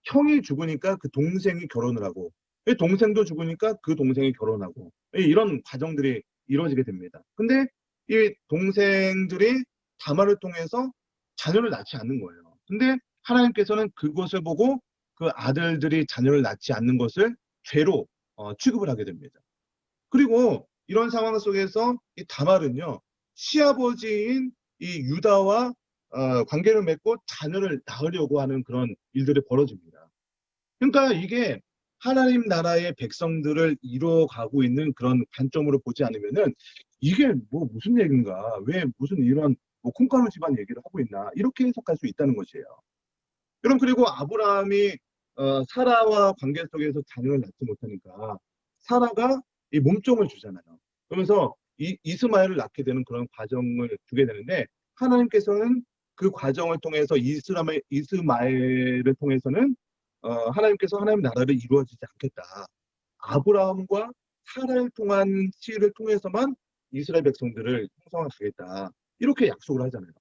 형이 죽으니까 그 동생이 결혼을 하고 동생도 죽으니까 그 동생이 결혼하고 이런 과정들이 이루어지게 됩니다. 근데 이 동생들이 다말을 통해서 자녀를 낳지 않는 거예요. 근데 하나님께서는 그것을 보고 그 아들들이 자녀를 낳지 않는 것을 죄로 취급을 하게 됩니다. 그리고 이런 상황 속에서 이 다말은요, 시아버지인 이 유다와 관계를 맺고 자녀를 낳으려고 하는 그런 일들이 벌어집니다. 그러니까 이게 하나님 나라의 백성들을 이루어가고 있는 그런 관점으로 보지 않으면은 이게 뭐 무슨 얘기인가? 왜 무슨 이런 뭐 콩가루 집안 얘기를 하고 있나? 이렇게 해석할 수 있다는 것이에요. 여러분, 그리고 아브라함이 사라와 관계 속에서 자녀를 낳지 못하니까 사라가 이 몸종을 주잖아요. 그러면서 이스마엘을 낳게 되는 그런 과정을 주게 되는데 하나님께서는 그 과정을 통해서 이스마엘을 통해서는 하나님께서 하나님 나라를 이루어지지 않겠다. 아브라함과 사라를 통한 씨를 통해서만 이스라엘 백성들을 형성하시겠다. 이렇게 약속을 하잖아요.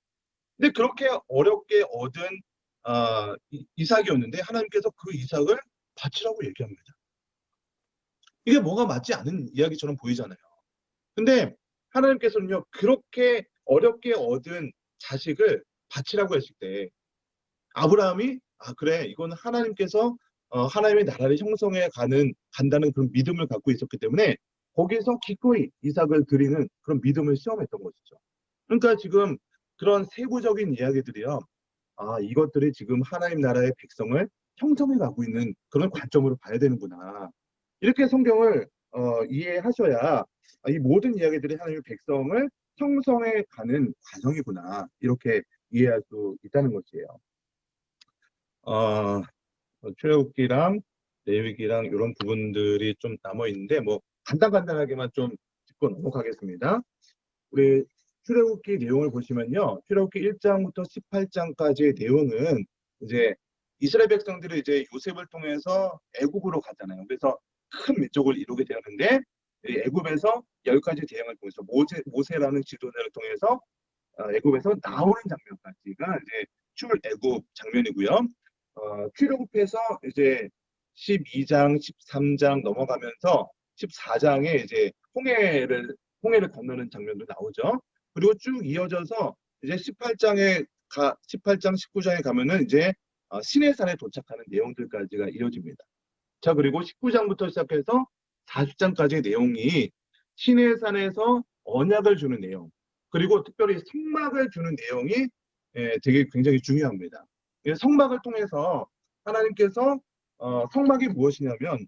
근데 그렇게 어렵게 얻은 이삭이었는데 하나님께서 그 이삭을 바치라고 얘기합니다. 이게 뭐가 맞지 않은 이야기처럼 보이잖아요. 근데 하나님께서는요, 그렇게 어렵게 얻은 자식을 바치라고 했을 때 아브라함이 그래, 이건 하나님께서 하나님의 나라를 형성해 간다는 그런 믿음을 갖고 있었기 때문에 거기에서 기꺼이 이삭을 드리는 그런 믿음을 시험했던 것이죠. 그러니까 지금 그런 세부적인 이야기들이요, 이것들이 지금 하나님 나라의 백성을 형성해 가고 있는 그런 관점으로 봐야 되는구나. 이렇게 성경을 이해하셔야 이 모든 이야기들이 하나님의 백성을 형성해 가는 과정이구나. 이렇게 이해할 수 있다는 것이에요. 출애굽기랑 레위기랑 이런 부분들이 좀 남아 있는데 뭐 간단하게만 좀 짚고 넘어가겠습니다. 우리 출애굽기 내용을 보시면요, 출애굽기 1장부터 18장까지의 내용은 이제 이스라엘 백성들이 이제 요셉을 통해서 애국으로 가잖아요. 그래서 큰 민족을 이루게 되었는데 이 애굽에서 10가지 대형을 통해서 모세라는 지도자를 통해서 애굽에서 나오는 장면까지가 이제 출애굽 장면이고요. 출애굽해서 이제 12장, 13장 넘어가면서 14장에 이제 홍해를 건너는 장면도 나오죠. 그리고 쭉 이어져서 이제 18장, 19장에 가면은 이제 시내산에 도착하는 내용들까지가 이어집니다. 자, 그리고 19장부터 시작해서 40장까지의 내용이 시내산에서 언약을 주는 내용, 그리고 특별히 성막을 주는 내용이 되게 굉장히 중요합니다. 성막을 통해서 하나님께서 성막이 무엇이냐면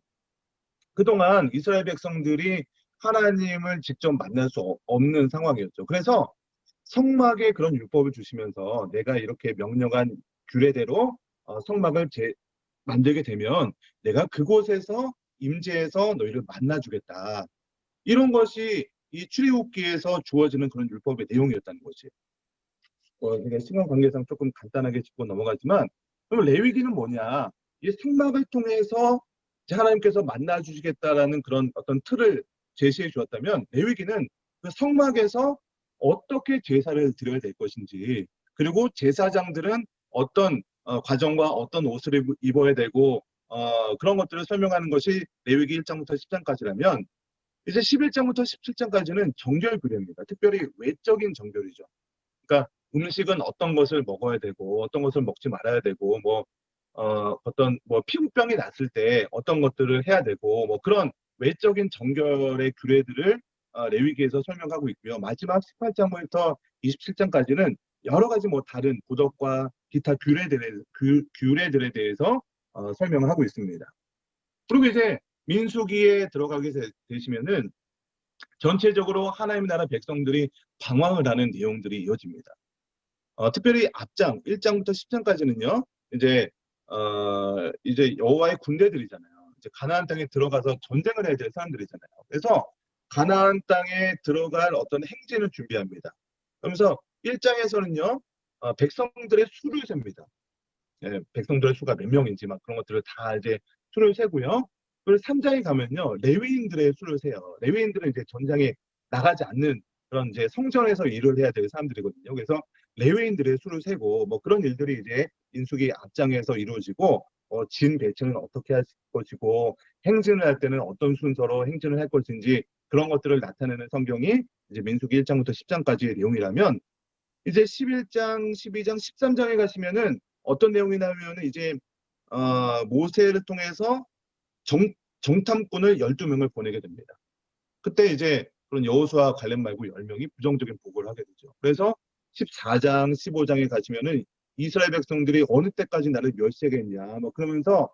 그동안 이스라엘 백성들이 하나님을 직접 만날 수 없는 상황이었죠. 그래서 성막에 그런 율법을 주시면서 내가 이렇게 명령한 규례대로 성막을 만들게 되면 내가 그곳에서 임재해서 너희를 만나주겠다. 이런 것이 이 출애굽기에서 주어지는 그런 율법의 내용이었다는 거지. 그러니까 시간 관계상 조금 간단하게 짚고 넘어가지만 그럼 레위기는 뭐냐? 이 성막을 통해서 하나님께서 만나 주시겠다라는 그런 어떤 틀을 제시해 주었다면 레위기는 그 성막에서 어떻게 제사를 드려야 될 것인지 그리고 제사장들은 어떤 과정과 어떤 옷을 입어야 되고 그런 것들을 설명하는 것이 레위기 1장부터 10장까지라면 이제 11장부터 17장까지는 정결 규례입니다. 특별히 외적인 정결이죠. 그러니까 음식은 어떤 것을 먹어야 되고 어떤 것을 먹지 말아야 되고 어떤 피부병이 났을 때 어떤 것들을 해야 되고 그런 외적인 정결의 규례들을 레위기에서 설명하고 있고요. 마지막 18장부터 27장까지는 여러 가지 다른 도덕과 기타 규례들에 대해서 설명을 하고 있습니다. 그리고 이제 민수기에 들어가게 되시면은 전체적으로 하나님 나라 백성들이 방황을 하는 내용들이 이어집니다. 특별히 앞장 1장부터 10장까지는요. 이제 여호와의 군대들이잖아요. 이제 가나안 땅에 들어가서 전쟁을 해야 될 사람들이잖아요. 그래서 가나안 땅에 들어갈 어떤 행진을 준비합니다. 그러면서 1장에서는요. 백성들의 수를 셉니다. 예, 백성들의 수가 몇 명인지 그런 것들을 다 이제 수를 세고요. 그리고 3장에 가면요. 레위인들의 수를 세요. 레위인들은 이제 전장에 나가지 않는 그런 이제 성전에서 일을 해야 될 사람들이거든요. 그래서 레위인들의 수를 세고 그런 일들이 이제 민수기 앞장에서 이루어지고 진 배치는 어떻게 할 것이고 행진을 할 때는 어떤 순서로 행진을 할 것인지 그런 것들을 나타내는 성경이 이제 민수기 1장부터 10장까지의 내용이라면 이제 11장, 12장, 13장에 가시면은 어떤 내용이 나오면은 이제 모세를 통해서 정탐꾼을 12명을 보내게 됩니다. 그때 이제 그런 여호수아 관련 말고 10명이 부정적인 보고를 하게 되죠. 그래서 14장, 15장에 가시면은 이스라엘 백성들이 어느 때까지 나를 멸시하겠냐 그러면서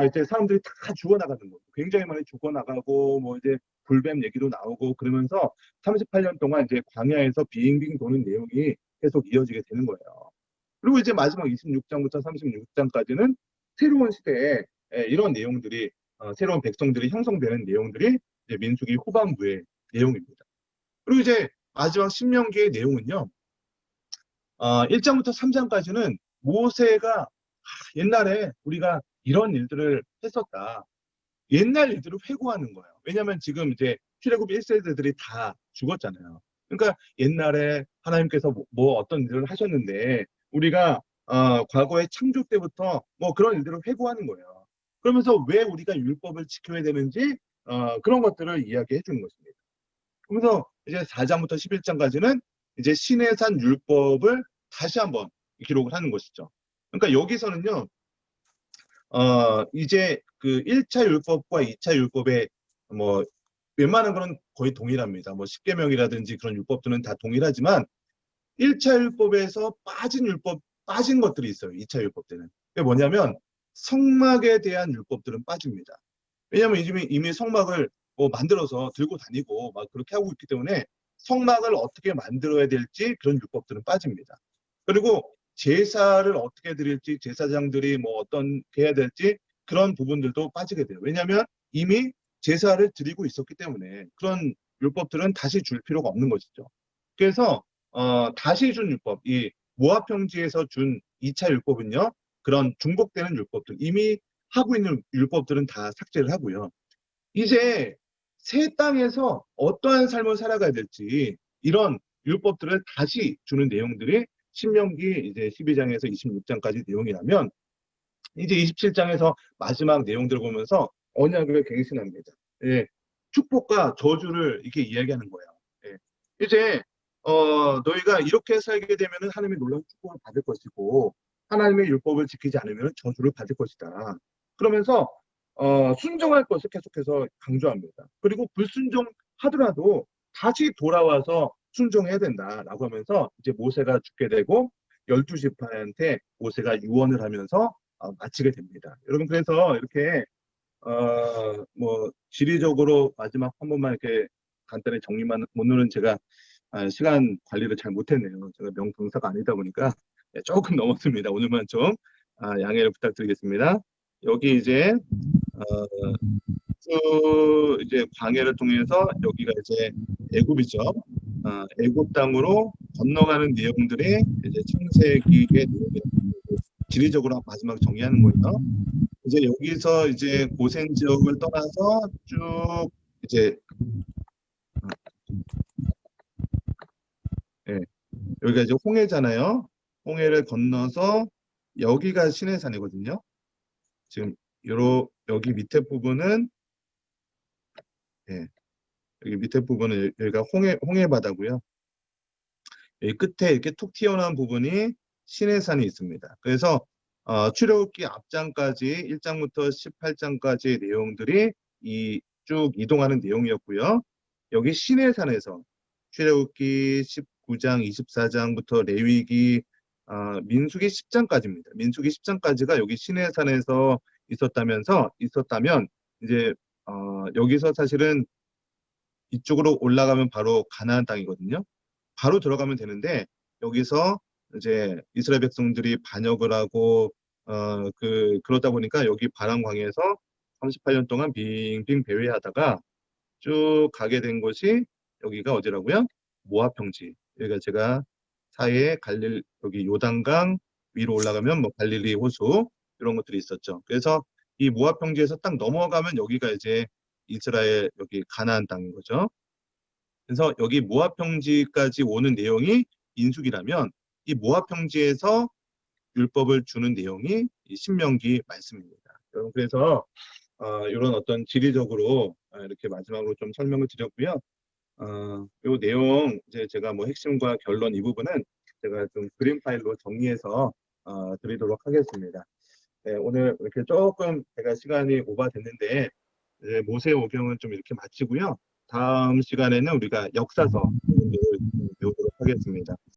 이제 사람들이 다 죽어나가는 거예요. 굉장히 많이 죽어나가고 이제 불뱀 얘기도 나오고 그러면서 38년 동안 이제 광야에서 빙빙 도는 내용이 계속 이어지게 되는 거예요. 그리고 이제 마지막 26장부터 36장까지는 새로운 시대에 이런 내용들이 새로운 백성들이 형성되는 내용들이 이제 민수기 후반부의 내용입니다. 그리고 이제 마지막 신명기의 내용은요. 1장부터 3장까지는 모세가 옛날에 우리가 이런 일들을 했었다. 옛날 일들을 회고하는 거예요. 왜냐하면 지금 이제 출애굽 1세대들이 다 죽었잖아요. 그러니까 옛날에 하나님께서 어떤 일을 하셨는데 우리가 과거의 창조 때부터 그런 일들을 회고하는 거예요. 그러면서 왜 우리가 율법을 지켜야 되는지 그런 것들을 이야기해 주는 것입니다. 그러면서 이제 4장부터 11장까지는 이제 시내산 율법을 다시 한번 기록을 하는 것이죠. 그러니까 여기서는요. 이제 그 1차 율법과 2차 율법의 웬만한 거는 거의 동일합니다. 십계명이라든지 그런 율법들은 다 동일하지만 1차 율법에서 빠진 것들이 있어요. 2차 율법 때는. 그게 뭐냐면 성막에 대한 율법들은 빠집니다. 왜냐하면 이미 성막을 만들어서 들고 다니고 그렇게 하고 있기 때문에 성막을 어떻게 만들어야 될지 그런 율법들은 빠집니다. 그리고 제사를 어떻게 드릴지 제사장들이 어떤 해야 될지 그런 부분들도 빠지게 돼요. 왜냐하면 이미 제사를 드리고 있었기 때문에 그런 율법들은 다시 줄 필요가 없는 것이죠. 그래서 다시 준 율법, 이 모압 평지에서 준 2차 율법은요. 그런 중복되는 율법들, 이미 하고 있는 율법들은 다 삭제를 하고요. 이제 새 땅에서 어떠한 삶을 살아가야 될지 이런 율법들을 다시 주는 내용들이 신명기 이제 12장에서 26장까지 내용이라면 이제 27장에서 마지막 내용들을 보면서 언약을 갱신합니다. 예, 축복과 저주를 이렇게 이야기하는 거예요. 예, 이제 너희가 이렇게 살게 되면은 하나님의 놀라운 축복을 받을 것이고 하나님의 율법을 지키지 않으면 저주를 받을 것이다. 그러면서 순종할 것을 계속해서 강조합니다. 그리고 불순종하더라도 다시 돌아와서 순종해야 된다라고 하면서 이제 모세가 죽게 되고 12지파한테 모세가 유언을 하면서 마치게 됩니다. 여러분 그래서 이렇게 뭐 지리적으로 마지막 한 번만 이렇게 간단히 정리만 오늘은 제가 시간 관리를 잘 못했네요. 제가 명강사가 아니다 보니까 조금 넘었습니다. 오늘만 좀 양해를 부탁드리겠습니다. 여기 이제 쭉 이제 광야를 통해서 여기가 이제 애굽이죠. 애굽 땅으로 건너가는 내용들이 이제 창세기의 내용이에요. 지리적으로 마지막 정리하는 거예요. 이제 여기서 이제 고센 지역을 떠나서 쭉 이제 여기가 이제 홍해잖아요. 홍해를 건너서 여기가 시내산이거든요. 지금 여기 밑에 부분은 여기 밑에 부분은 여기가 홍해 바다고요. 여기 끝에 이렇게 툭 튀어나온 부분이 시내산이 있습니다. 그래서 출애굽기 앞장까지 1장부터 18장까지의 내용들이 쭉 이동하는 내용이었고요. 여기 시내산에서 출애굽기 19장, 24장부터 레위기, 민수기 10장까지입니다. 민수기 10장까지가 여기 시내산에서 있었다면 이제 여기서 사실은 이쪽으로 올라가면 바로 가나안 땅이거든요. 바로 들어가면 되는데 여기서 이제 이스라엘 백성들이 반역을 하고 그러다 보니까 여기 바람 광야에서 38년 동안 빙빙 배회하다가 쭉 가게 된 곳이 여기가 어디라고요? 모압 평지. 여기가 제가 사이에 여기 요단강 위로 올라가면 뭐 갈릴리 호수 이런 것들이 있었죠. 그래서 이 모압 평지에서 딱 넘어가면 여기가 이제 이스라엘 여기 가나안 땅인 거죠. 그래서 여기 모압 평지까지 오는 내용이 민수기라면 이 모압 평지에서 율법을 주는 내용이 이 신명기 말씀입니다. 여러분 그래서 이런 어떤 지리적으로 이렇게 마지막으로 좀 설명을 드렸고요. 이 내용 이제 제가 뭐 핵심과 결론 이 부분은 제가 좀 그림 파일로 정리해서 드리도록 하겠습니다. 네, 오늘 이렇게 조금 제가 시간이 오버됐는데 이제 모세오경은 좀 이렇게 마치고요. 다음 시간에는 우리가 역사서 배우도록 하겠습니다.